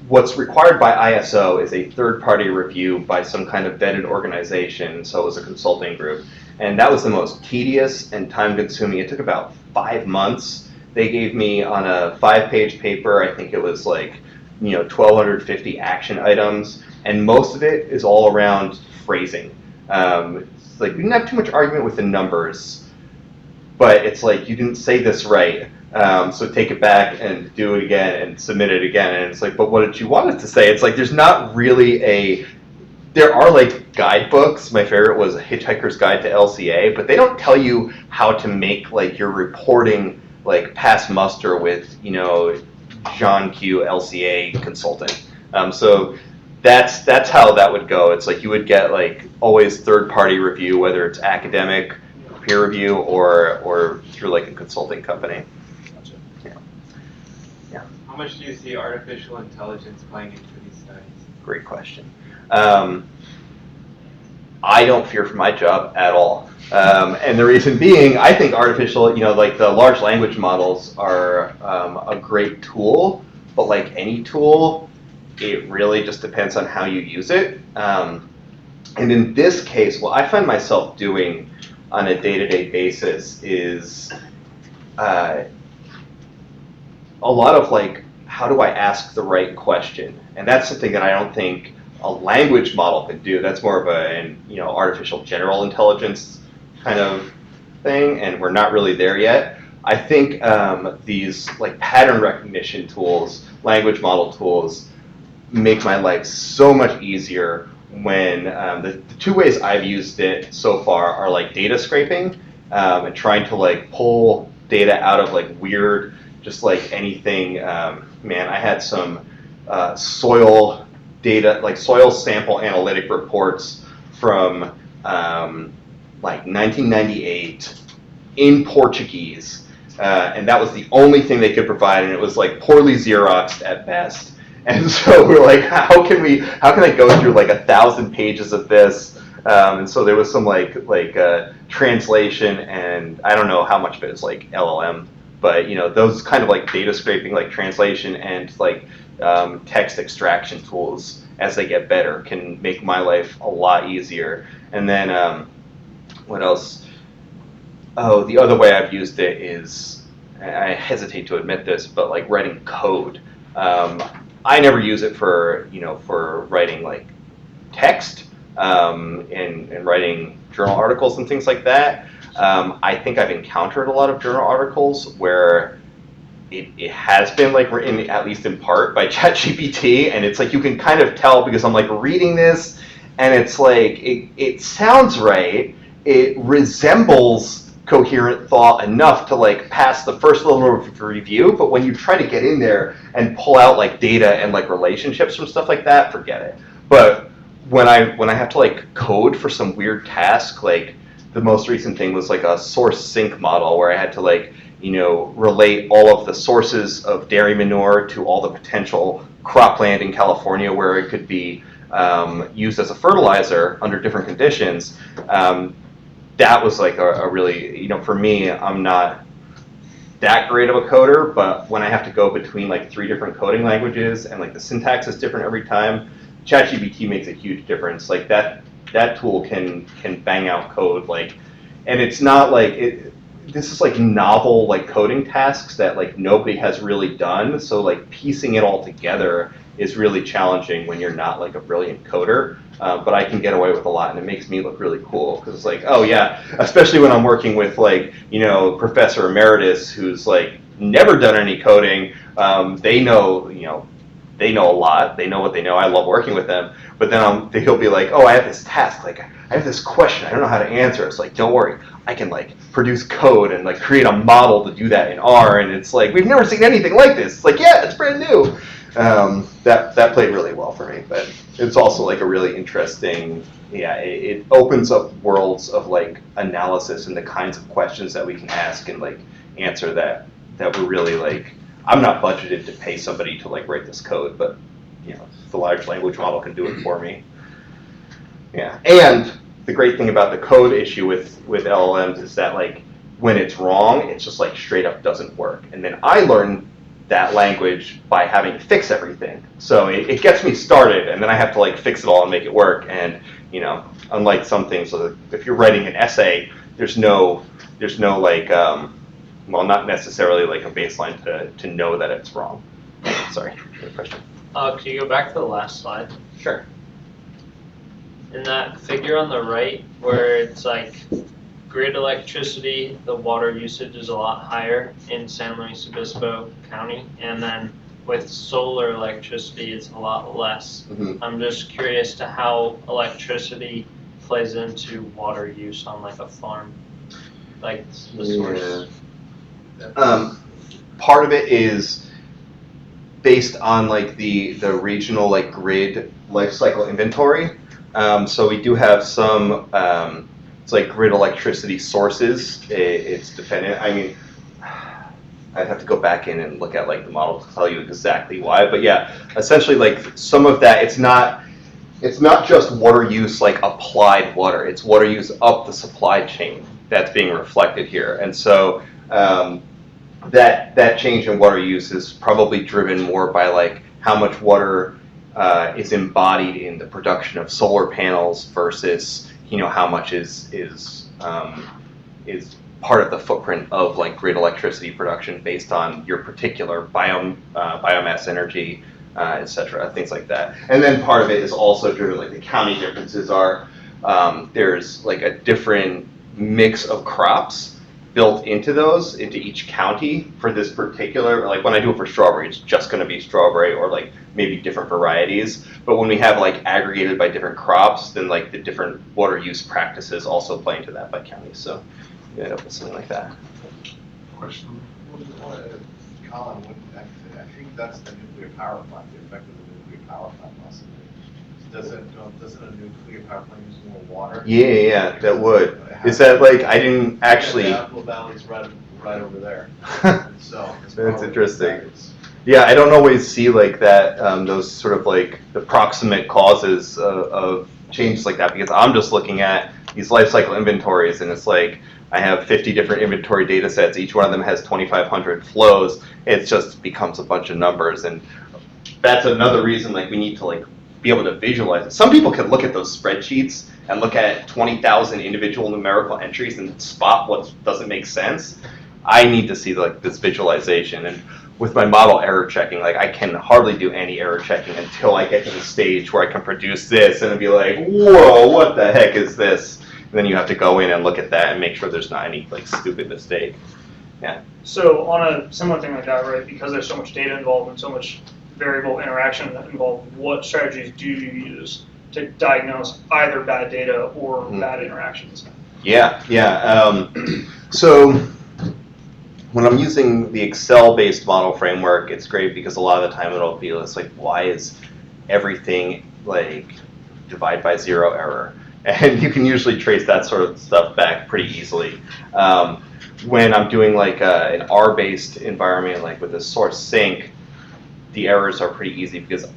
S1: what's required by ISO is a third-party review by some kind of vetted organization, so it was a consulting group, and that was the most tedious and time-consuming. It took about 5 months. They gave me on a 5-page paper, I think it was like 1,250 action items, and most of it is all around phrasing. It's like we didn't have too much argument with the numbers, but it's like you didn't say this right. So take it back and do it again and submit it again. And it's like, but what did you want it to say? It's like there's not really there are like guidebooks. My favorite was A Hitchhiker's Guide to LCA, but they don't tell you how to make like your reporting like pass muster with, you know, John Q LCA consultant. So that's how that would go. It's like you would get like always third-party review, whether it's academic peer review or through like a consulting company.
S5: Gotcha.
S1: Yeah.
S5: How much do you see artificial intelligence playing into these studies?
S1: Great question. I don't fear for my job at all. And the reason being, I think artificial, you know, like the large language models are a great tool, but like any tool, it really just depends on how you use it. And in this case, what I find myself doing on a day-to-day basis is a lot of like, how do I ask the right question? And that's something that I don't think a language model could do. That's more of an, you know, artificial general intelligence kind of thing, and we're not really there yet. I think these like pattern recognition tools, language model tools, make my life so much easier when the two ways I've used it so far are like data scraping and trying to like pull data out of like weird, just like anything. Man, I had some soil data, like soil sample analytic reports from like 1998 in Portuguese, and that was the only thing they could provide, and it was like poorly Xeroxed at best. And so we're like, how can I go through like 1,000 pages of this? And so there was some like translation, and I don't know how much of it is like LLM, but you know, those kind of like data scraping, like translation and like text extraction tools as they get better can make my life a lot easier. And then what else? Oh, the other way I've used it is, I hesitate to admit this, but like writing code. I never use it for, you know, for writing like text and writing journal articles and things like that. I think I've encountered a lot of journal articles where it has been like written, at least in part, by ChatGPT, and it's like you can kind of tell because I'm like reading this, and it's like it sounds right, it resembles coherent thought enough to like pass the first level of review, but when you try to get in there and pull out like data and like relationships from stuff like that, forget it. But when I have to like code for some weird task, like the most recent thing was like a source sync model where I had to like, you know, relate all of the sources of dairy manure to all the potential cropland in California where it could be used as a fertilizer under different conditions. That was like a really, you know, for me, I'm not that great of a coder, but when I have to go between like 3 different coding languages and like the syntax is different every time, ChatGPT makes a huge difference. Like that tool can bang out code, like, and it's not like this is like novel like coding tasks that like nobody has really done. So like piecing it all together is really challenging when you're not like a brilliant coder. But I can get away with a lot, and it makes me look really cool because it's like, oh yeah, especially when I'm working with like, you know, Professor Emeritus who's like never done any coding. They know, you know, they know a lot. They know what they know. I love working with them. But then he'll be like, oh, I have this task. Like, I have this question. I don't know how to answer. It's like, don't worry. I can like produce code and like create a model to do that in R. And it's like, we've never seen anything like this. It's like, yeah, it's brand new. That played really well for me. But it's also like a really interesting, yeah, it opens up worlds of like analysis and the kinds of questions that we can ask and like answer that we're really like, I'm not budgeted to pay somebody to like write this code, but you know, the large language model can do it for me. Yeah, and the great thing about the code issue with LLMs is that like when it's wrong, it's just like straight up doesn't work. And then I learned that language by having to fix everything. So it gets me started, and then I have to like fix it all and make it work. And you know, unlike some things, so if you're writing an essay, there's no like well, not necessarily like a baseline to know that it's wrong. Sorry, good question.
S6: Can you go back to the last slide?
S1: Sure.
S6: in that figure on the right where it's like grid electricity, the water usage is a lot higher in San Luis Obispo County, and then with solar electricity it's a lot less. I'm just curious to how electricity plays into water use on like a farm, like the source.
S1: Part of it is based on like the regional like grid life cycle inventory. So we do have some it's like grid electricity sources. It's dependent. I mean, I'd have to go back in and look at like the model to tell you exactly why. But yeah, essentially like some of that, it's not just water use like applied water. It's water use up the supply chain that's being reflected here. And so that change in water use is probably driven more by like how much water is embodied in the production of solar panels versus how much is part of the footprint of like grid electricity production based on your particular biomass energy, etc., things like that. And then part of it is also driven, like the county differences are there's like a different mix of crops built into each county for this particular, like when I do it for strawberry, it's just going to be strawberry or like maybe different varieties. But when we have like aggregated by different crops, then like the different water use practices also play into that by county. So you end up with something like that.
S3: Question?
S7: Colin, I think that's the nuclear power plant, the effect of the nuclear power plant possibly. Doesn't a nuclear power plant use more water?
S1: Yeah, that would. Is that like, I didn't actually.
S7: The Apple Valley's right over there. So
S1: that's interesting. Yeah, I don't always see like that, those sort of like the proximate causes of changes like that, because I'm just looking at these life cycle inventories and it's like, I have 50 different inventory data sets. Each one of them has 2,500 flows. It just becomes a bunch of numbers. And that's another reason like we need to like be able to visualize it. Some people can look at those spreadsheets and look at 20,000 individual numerical entries and spot what doesn't make sense. I need to see like this visualization. And with my model error checking, like I can hardly do any error checking until I get to the stage where I can produce this and be like, whoa, what the heck is this? And then you have to go in and look at that and make sure there's not any like stupid mistake. Yeah.
S4: So on a similar thing like that, right, because there's so much data involved and so much variable interaction that involved, what strategies do you use to diagnose either bad data or bad interactions?
S1: Yeah. So when I'm using the Excel-based model framework, it's great because a lot of the time it'll be it's like, why is everything like divide by zero error? And you can usually trace that sort of stuff back pretty easily. When I'm doing like an R-based environment, like with a source sync, the errors are pretty easy because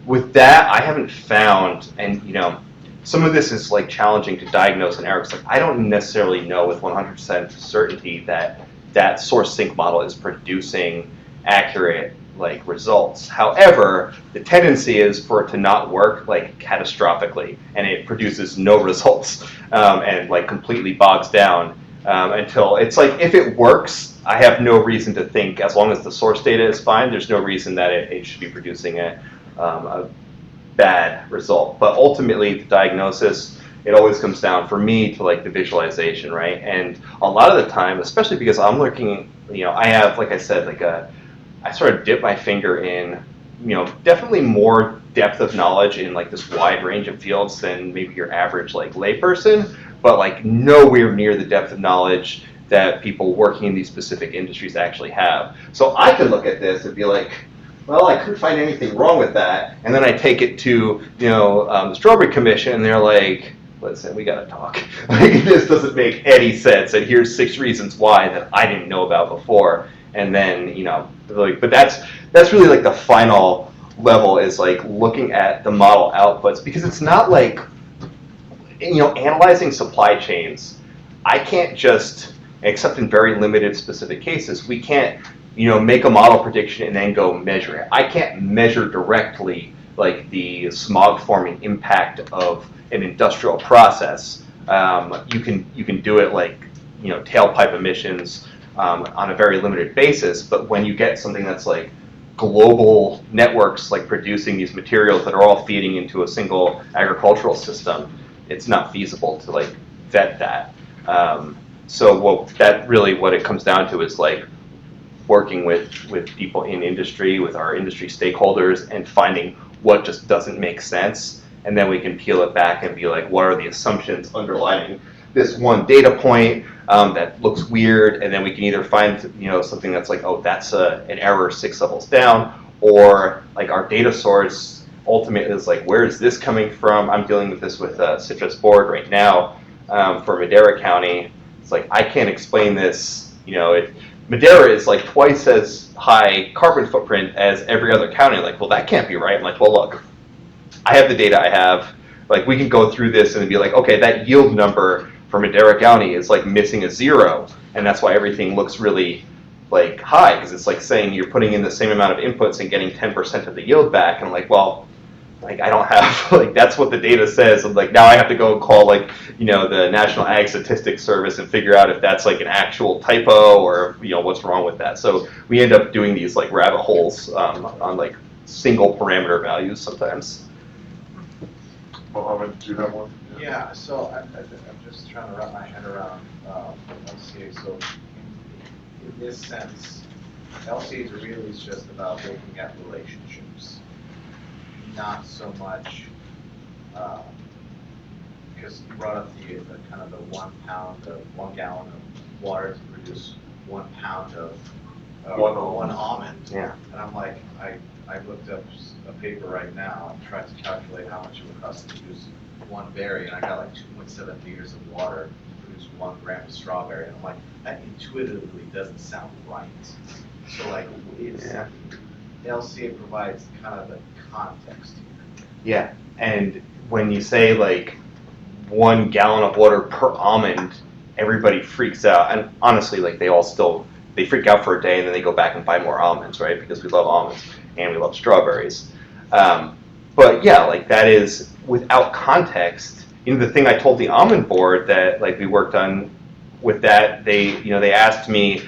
S1: with that, I haven't found, and some of this is like challenging to diagnose an error because like I don't necessarily know with 100% certainty that source sync model is producing accurate like results. However, the tendency is for it to not work like catastrophically, and it produces no results and like completely bogs down until it's like if it works, I have no reason to think as long as the source data is fine, there's no reason that it should be producing a bad result. But ultimately, the diagnosis, it always comes down for me to like the visualization, right? And a lot of the time, especially because I'm looking, I have, like I said, like I sort of dip my finger in, definitely more depth of knowledge in like this wide range of fields than maybe your average like layperson, but like nowhere near the depth of knowledge that people working in these specific industries actually have. So I can look at this and be like, well, I couldn't find anything wrong with that. And then I take it to, the Strawberry Commission and they're like, listen, we gotta talk. Like, this doesn't make any sense. And here's 6 reasons why that I didn't know about before. And then, like, but that's really like the final level is like looking at the model outputs, because it's not like, analyzing supply chains. I can't just, except in very limited specific cases, we can't, make a model prediction and then go measure it. I can't measure directly like the smog forming impact of an industrial process. You can do it like, tailpipe emissions on a very limited basis, but when you get something that's like global networks like producing these materials that are all feeding into a single agricultural system, it's not feasible to like vet that. So what it comes down to is like working with people in industry, with our industry stakeholders, and finding what just doesn't make sense. And then we can peel it back and be like, what are the assumptions underlying this one data point that looks weird? And then we can either find something that's like, oh, that's an error 6 levels down, or like our data source ultimately is like, where is this coming from? I'm dealing with this with Citrus Board right now for Madera County. It's like, I can't explain this. Madera is like twice as high carbon footprint as every other county. Like, well, that can't be right. I'm like, well, look, I have the data I have. Like, we can go through this and be like, okay, that yield number for Madera County is like missing a 0, and that's why everything looks really like high, because it's like saying you're putting in the same amount of inputs and getting 10% of the yield back. And I'm like, well, like, I don't have, like, that's what the data says. I'm like, now I have to go and call like, the National Ag Statistics Service and figure out if that's like an actual typo or, what's wrong with that. So we end up doing these like rabbit holes on like single parameter values sometimes.
S3: Mohammed, do you have one?
S7: Yeah, so I'm just trying to wrap my head around LCA. So in this sense, LCA really is just about looking at relationships, not so much, because you brought up the kind of the 1 gallon of water to produce 1 pound of one almond.
S1: Yeah.
S7: And I'm like, I looked up a paper right now and tried to calculate how much it would cost to produce 1 berry, and I got like 2.7 liters of water to produce 1 gram of strawberry. And I'm like, that intuitively doesn't sound right. So like, LCA provides kind of the context here.
S1: Yeah, and when you say like 1 gallon of water per almond, everybody freaks out. And honestly, like they freak out for a day and then they go back and buy more almonds, right? Because we love almonds and we love strawberries. But yeah, like that is without context. The thing I told the almond board that like we worked on with that, they asked me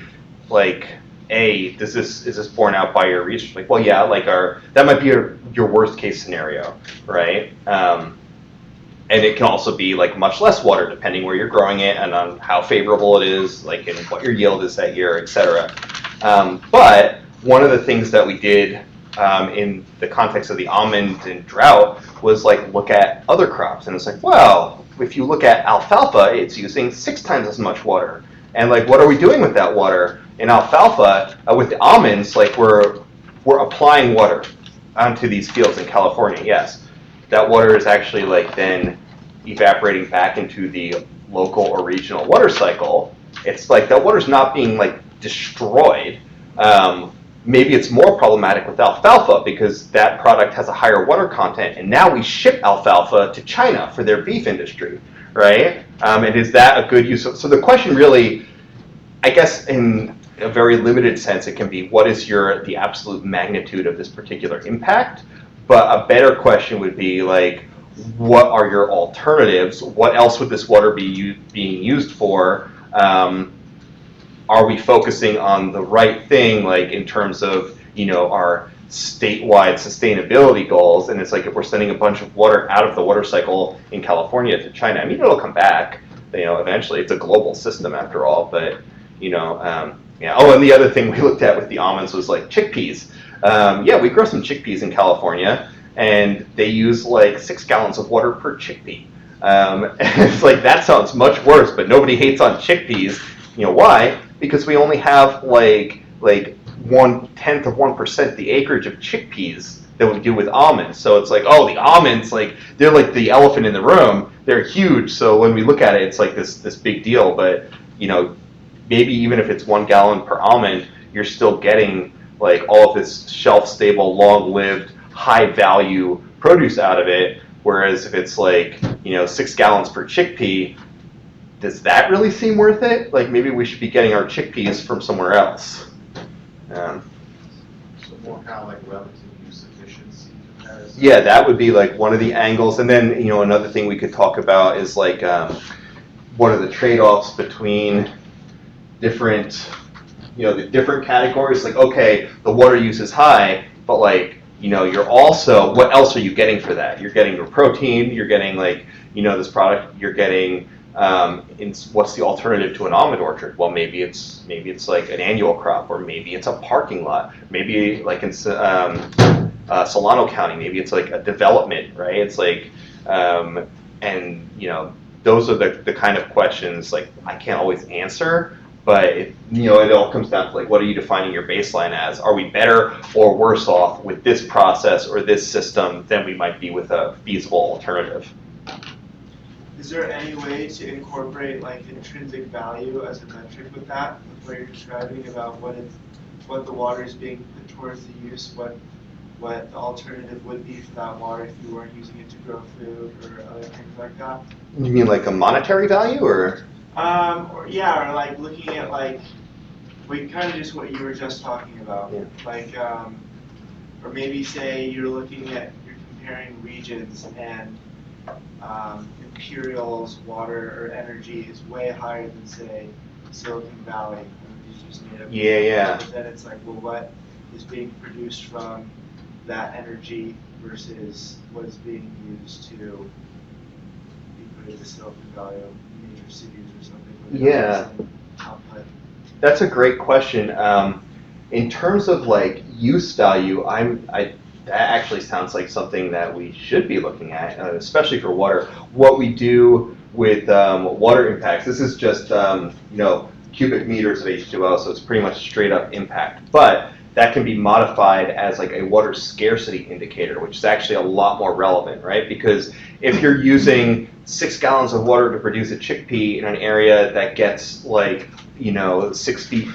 S1: like, is this borne out by your research? Like, well, yeah, like that might be your worst case scenario, right? And it can also be like much less water depending where you're growing it and on how favorable it is, like and what your yield is that year, etc. But one of the things that we did in the context of the almond and drought was like look at other crops, and it's like, well, if you look at alfalfa, it's using 6 times as much water. And like, what are we doing with that water? In alfalfa, with the almonds, like we're applying water onto these fields in California. Yes, that water is actually like then evaporating back into the local or regional water cycle. It's like that water's not being like destroyed. Maybe it's more problematic with alfalfa because that product has a higher water content, and now we ship alfalfa to China for their beef industry, right? And is that a good use of? So the question really, I guess, in a very limited sense, it can be what is the absolute magnitude of this particular impact? But a better question would be like, what are your alternatives? What else would this water be being used for? Are we focusing on the right thing, like in terms of our statewide sustainability goals? And it's like if we're sending a bunch of water out of the water cycle in California to China, I mean, it'll come back. Eventually, it's a global system after all. But yeah. Oh, and the other thing we looked at with the almonds was like chickpeas. We grow some chickpeas in California, and they use like 6 gallons of water per chickpea. And it's like, that sounds much worse, but nobody hates on chickpeas. Why? Because we only have like 1/10 of 1% the acreage of chickpeas that we do with almonds. So it's like, oh, the almonds, like they're like the elephant in the room. They're huge. So when we look at it, it's like this big deal. But maybe even if it's 1 gallon per almond, you're still getting like all of this shelf-stable, long-lived, high-value produce out of it. Whereas if it's like 6 gallons per chickpea, does that really seem worth it? Like maybe we should be getting our chickpeas from somewhere else.
S7: So more kind of like relative use efficiency comparison.
S1: Yeah, that would be like one of the angles. And then another thing we could talk about is like what are the trade-offs between different the different categories, like, okay, the water use is high, but like, you're also, what else are you getting for that? You're getting your protein, you're getting like, this product, you're getting, what's the alternative to an almond orchard? Well, maybe it's like an annual crop, or maybe it's a parking lot. Maybe like in Solano County, maybe it's like a development, right? It's like, and those are the kind of questions like I can't always answer, but it all comes down to like, what are you defining your baseline as? Are we better or worse off with this process or this system than we might be with a feasible alternative?
S8: Is there any way to incorporate like intrinsic value as a metric with that, with what you're describing about what the water is being put towards the use, what the alternative would be for that water if you weren't using it to grow food or other things like that?
S1: You mean like a monetary value, or?
S8: Or like looking at like, kind of just what you were just talking about,
S1: Yeah.
S8: like, or maybe say you're comparing regions and Imperial's water or energy is way higher than say Silicon Valley.
S1: Yeah.
S8: But then it's like, well, what is being produced from that energy versus what is being used to be put into Silicon Valley or major cities or something?
S1: Yeah.
S8: Output.
S1: That's a great question. In terms of like use value, that actually sounds like something that we should be looking at, especially for water. What we do with water impacts, this is just cubic meters of H2O, so it's pretty much straight up impact. But that can be modified as like a water scarcity indicator, which is actually a lot more relevant, right? Because if you're using 6 gallons of water to produce a chickpea in an area that gets like 6 feet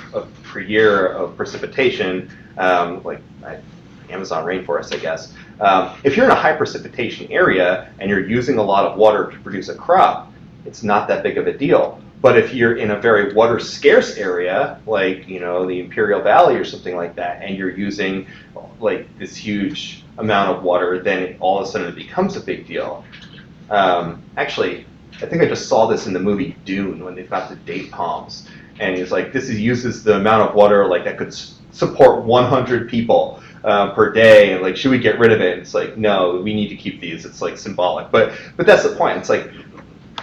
S1: per year of precipitation, Amazon rainforest, I guess. If you're in a high precipitation area and you're using a lot of water to produce a crop, it's not that big of a deal. But if you're in a very water scarce area, like the Imperial Valley or something like that, and you're using like this huge amount of water, then all of a sudden it becomes a big deal. Actually, I think I just saw this in the movie Dune when they've got the date palms, and it's like uses the amount of water like that could support 100 people per day, and like, should we get rid of it? It's like, no, we need to keep these. It's like symbolic, but that's the point. It's like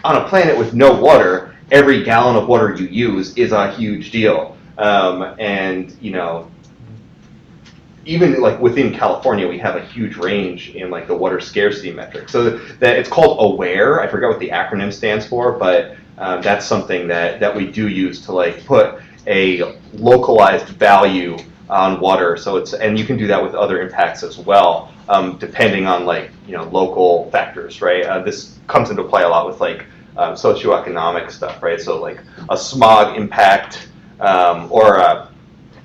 S1: on a planet with no water, every gallon of water you use is a huge deal. And even like within California, we have a huge range in like the water scarcity metric. So that it's called AWARE. I forgot what the acronym stands for, but that's something that we do use to like put a localized value on water. So and you can do that with other impacts as well, depending on like local factors, right? This comes into play a lot with like socioeconomic stuff, right? So like a smog impact or a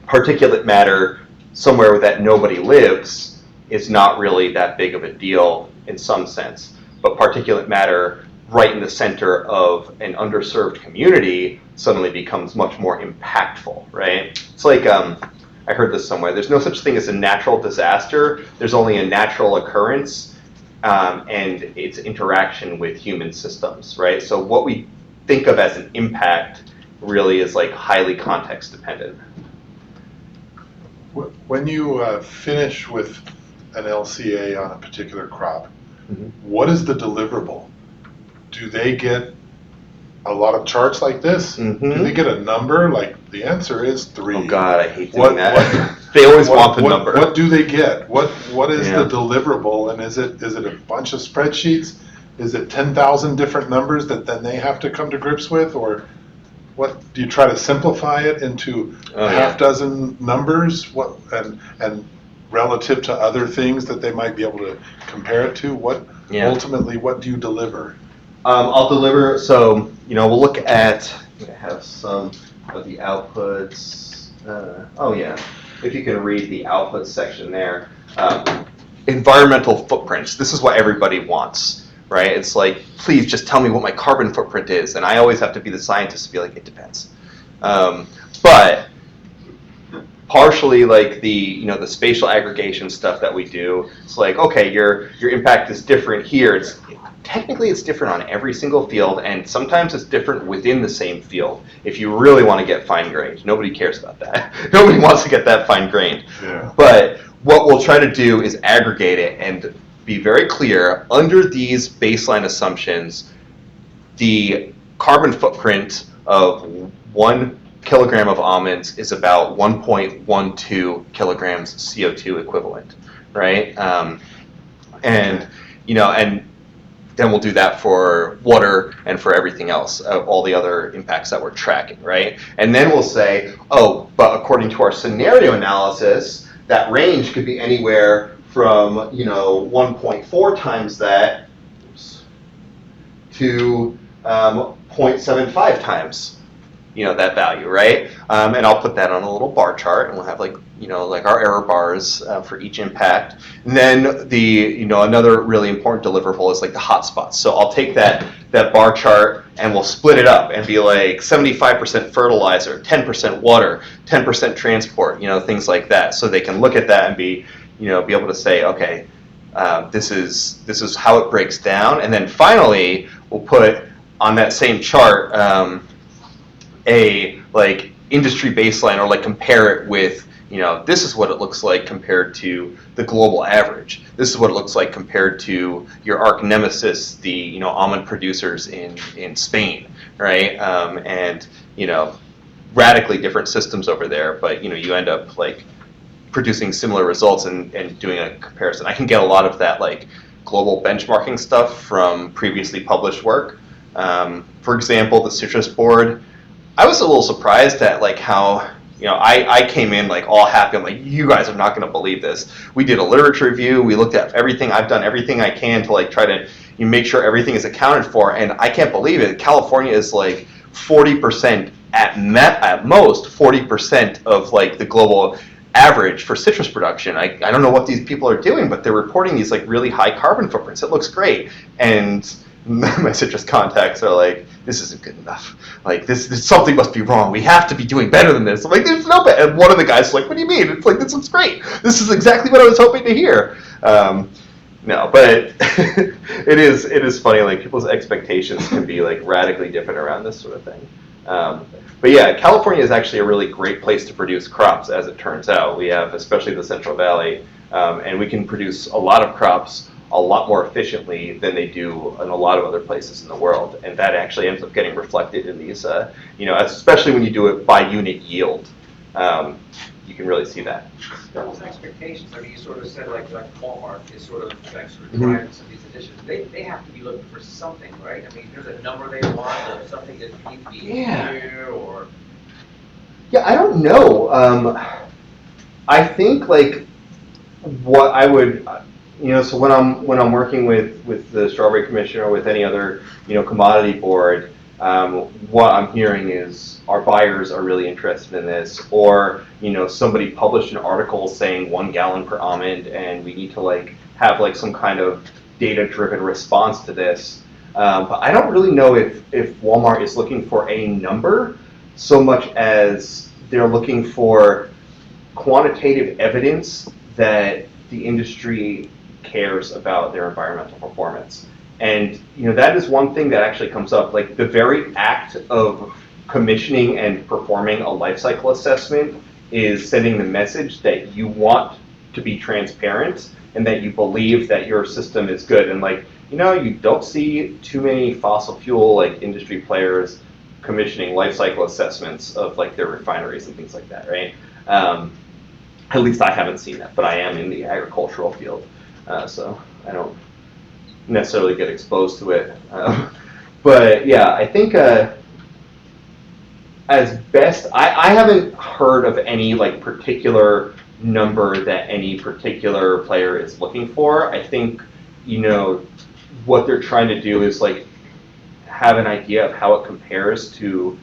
S1: particulate matter somewhere that nobody lives is not really that big of a deal in some sense. But particulate matter right in the center of an underserved community suddenly becomes much more impactful, right? It's like, I heard this somewhere, there's no such thing as a natural disaster, there's only a natural occurrence and its interaction with human systems, right? So what we think of as an impact really is like highly context dependent.
S3: When you finish with an LCA on a particular crop, what is the deliverable? Do they get a lot of charts like this? Do they get a number? Like the answer is 3.
S1: Oh God, I hate doing that. They always want the number.
S3: What do they get? What is the deliverable? And is it a bunch of spreadsheets? Is it 10,000 different numbers that then they have to come to grips with? Or what do you try to simplify it into a half dozen numbers? And relative to other things that they might be able to compare it to? Ultimately, what do you deliver?
S1: I'll deliver, so, we'll look at, I have some of the outputs. If you can read the output section there. Environmental footprints, this is what everybody wants, right? It's like, please just tell me what my carbon footprint is. And I always have to be the scientist to be like, it depends. But partially like the spatial aggregation stuff that we do, it's like, okay, your impact is different here. It's
S9: technically it's different on every single field, and sometimes it's different within the same field. If you really want to get fine-grained, nobody cares about that. Nobody wants to get that fine-grained.
S3: Yeah.
S9: But what we'll try to do is aggregate it and be very clear. Under these baseline assumptions, the carbon footprint of 1 kilogram of almonds is about 1.12 kilograms CO2 equivalent, right? And then we'll do that for water and for everything else, all the other impacts that we're tracking, right? And then we'll say, oh, but according to our scenario analysis, that range could be anywhere from 1.4 times that to 0.75 times that value, right? And I'll put that on a little bar chart, and we'll have like our error bars for each impact. And then the another really important deliverable is like the hotspots. So I'll take that bar chart and we'll split it up and be like 75% fertilizer, 10% water, 10% transport, things like that. So they can look at that and be able to say, okay, this is how it breaks down. And then finally, we'll put on that same chart a like industry baseline, or like compare it with, this is what it looks like compared to the global average. This is what it looks like compared to your arch nemesis, the almond producers in Spain, right? And radically different systems over there, but you end up like producing similar results and doing a comparison. I can get a lot of that like global benchmarking stuff from previously published work. For example, the citrus board. I was a little surprised at like how, I came in like all happy. I'm like, you guys are not going to believe this. We did a literature review. We looked at everything. I've done everything I can to like try to make sure everything is accounted for. And I can't believe it. California is like 40% at most 40% of like the global average for citrus production. I don't know what these people are doing, but they're reporting these like really high carbon footprints. It looks great. And my citrus contacts are like, this isn't good enough. Like this something must be wrong. We have to be doing better than this. I'm like, there's no better. And one of the guys is like, what do you mean? It's like, this looks great. This is exactly what I was hoping to hear. No, but it is funny. Like people's expectations can be like radically different around this sort of thing. But yeah, California is actually a really great place to produce crops, as it turns out. We have, especially the Central Valley, and we can produce a lot of crops a lot more efficiently than they do in a lot of other places in the world. And that actually ends up getting reflected in these, especially when you do it by unit yield. You can really see that.
S2: Those expectations, I mean, you sort of said like Walmart is sort of driving some of these initiatives. They have to be looking for something, right? I mean, there's a number they want, or something that needs to be here, or...
S9: Yeah, I don't know. I think like what I would... so when I'm working with the Strawberry Commission or with any other commodity board, what I'm hearing is our buyers are really interested in this, or somebody published an article saying 1 gallon per almond, and we need to like have like some kind of data-driven response to this. But I don't really know if Walmart is looking for a number so much as they're looking for quantitative evidence that the industry cares about their environmental performance. And that is one thing that actually comes up. Like the very act of commissioning and performing a life cycle assessment is sending the message that you want to be transparent and that you believe that your system is good. And like, you don't see too many fossil fuel like industry players commissioning life cycle assessments of like their refineries and things like that, right? At least I haven't seen that, but I am in the agricultural field, so I don't necessarily get exposed to it. But yeah, I think as best, I haven't heard of any like particular number that any particular player is looking for. I think, what they're trying to do is like have an idea of how it compares to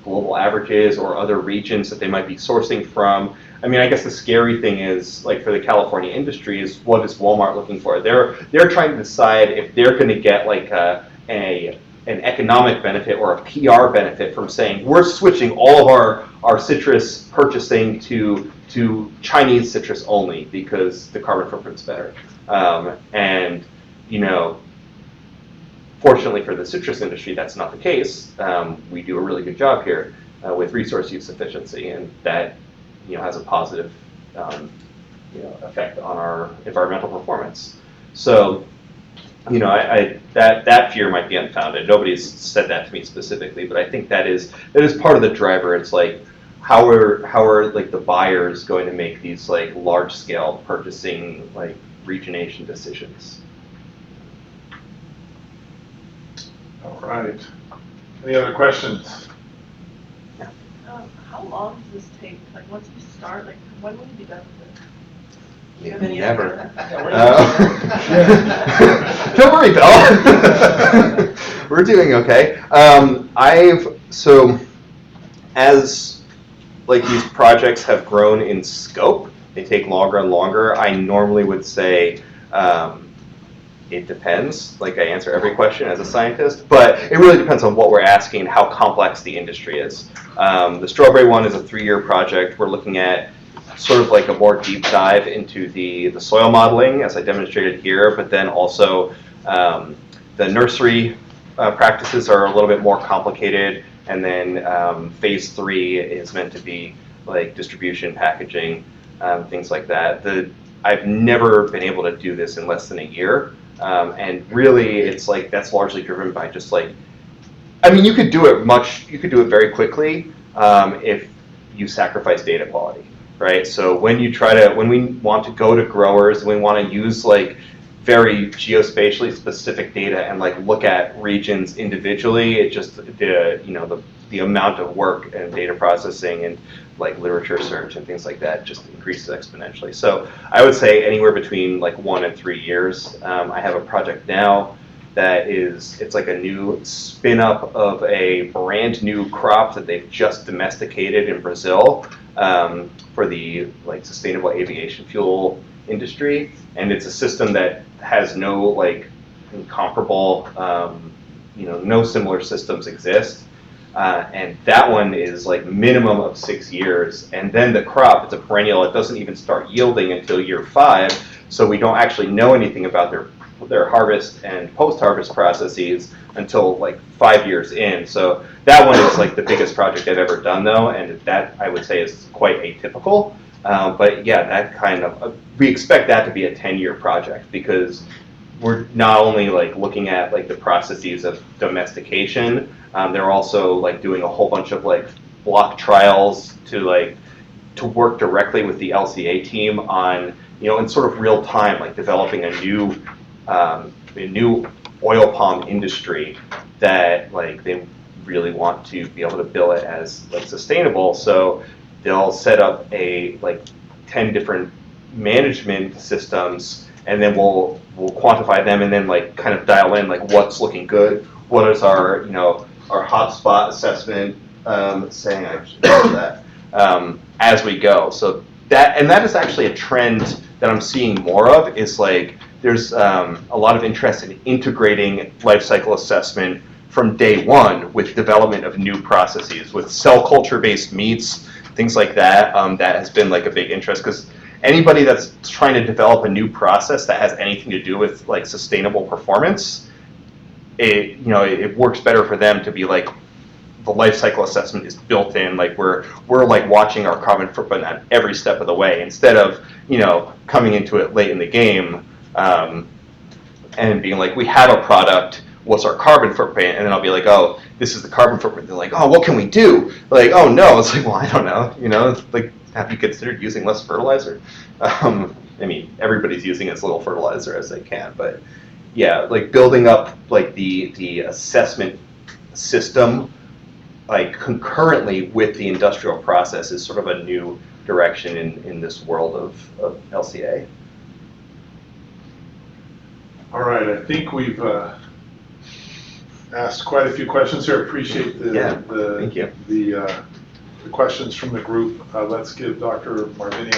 S9: global averages or other regions that they might be sourcing from. I mean, I guess the scary thing is, like for the California industry, is what is Walmart looking for? They're trying to decide if they're going to get like an economic benefit or a PR benefit from saying we're switching all of our citrus purchasing to Chinese citrus only because the carbon footprint's better. And Fortunately for the citrus industry, that's not the case. We do a really good job here with resource use efficiency, and that has a positive effect on our environmental performance. So, that fear might be unfounded. Nobody's said that to me specifically, but I think that is part of the driver. It's like how are like the buyers going to make these like large scale purchasing like regionation decisions?
S3: All right. Any other questions?
S10: How long does this take? Like, once you start, like, when will you be done with it? Do you have any
S9: Never.
S10: idea?
S9: Don't worry, Bill. We're doing okay. As like these projects have grown in scope, they take longer and longer. I normally would say it depends. Like, I answer every question as a scientist, but it really depends on what we're asking, how complex the industry is. The strawberry one is a 3-year project. We're looking at sort of like a more deep dive into the soil modeling, as I demonstrated here, but then also the nursery practices are a little bit more complicated, and then phase 3 is meant to be like distribution, packaging, things like that. I've never been able to do this in less than a year, and really it's like that's largely driven by just like, I mean, you could do it very quickly if you sacrifice data quality. Right, so when we want to go to growers, we want to use like very geospatially specific data and like look at regions individually. It just the amount of work and data processing and like literature search and things like that just increases exponentially. So I would say anywhere between like 1 and 3 years. I have a project now that it's like a new spin up of a brand new crop that they've just domesticated in Brazil. For the like sustainable aviation fuel industry, and it's a system that has no like comparable, no similar systems exist, and that one is like minimum of 6 years, and then the crop, it's a perennial, it doesn't even start yielding until year 5, so we don't actually know anything about their harvest and post-harvest processes until like 5 years in. So that one is like the biggest project I've ever done though, and that I would say is quite atypical. But yeah, that kind of, we expect that to be a 10-year project because we're not only like looking at like the processes of domestication, they're also like doing a whole bunch of like block trials to work directly with the LCA team on, in sort of real time, like developing a new oil palm industry that like they really want to be able to bill it as like sustainable. So they'll set up a like 10 different management systems, and then we'll quantify them, and then like kind of dial in like what's looking good, what is our our hotspot assessment, saying I should know that as we go. So that is actually a trend that I'm seeing more of, is like there's a lot of interest in integrating life cycle assessment from day one with development of new processes, with cell culture-based meats, things like that. That has been like a big interest, because anybody that's trying to develop a new process that has anything to do with like sustainable performance, it works better for them to be like, the life cycle assessment is built in, like we're like watching our carbon footprint at every step of the way, instead of coming into it late in the game and being like, we have a product, what's our carbon footprint? And then I'll be like, oh, this is the carbon footprint. They're like, oh, what can we do? Like, oh no, it's like, well, I don't know, it's like, have you considered using less fertilizer? I mean, everybody's using as little fertilizer as they can, but yeah, like building up like the assessment system like concurrently with the industrial process is sort of a new direction in this world of LCA.
S3: All right, I think we've asked quite a few questions here. Appreciate
S9: Thank you.
S3: the questions from the group. Let's give Dr. Marvinney a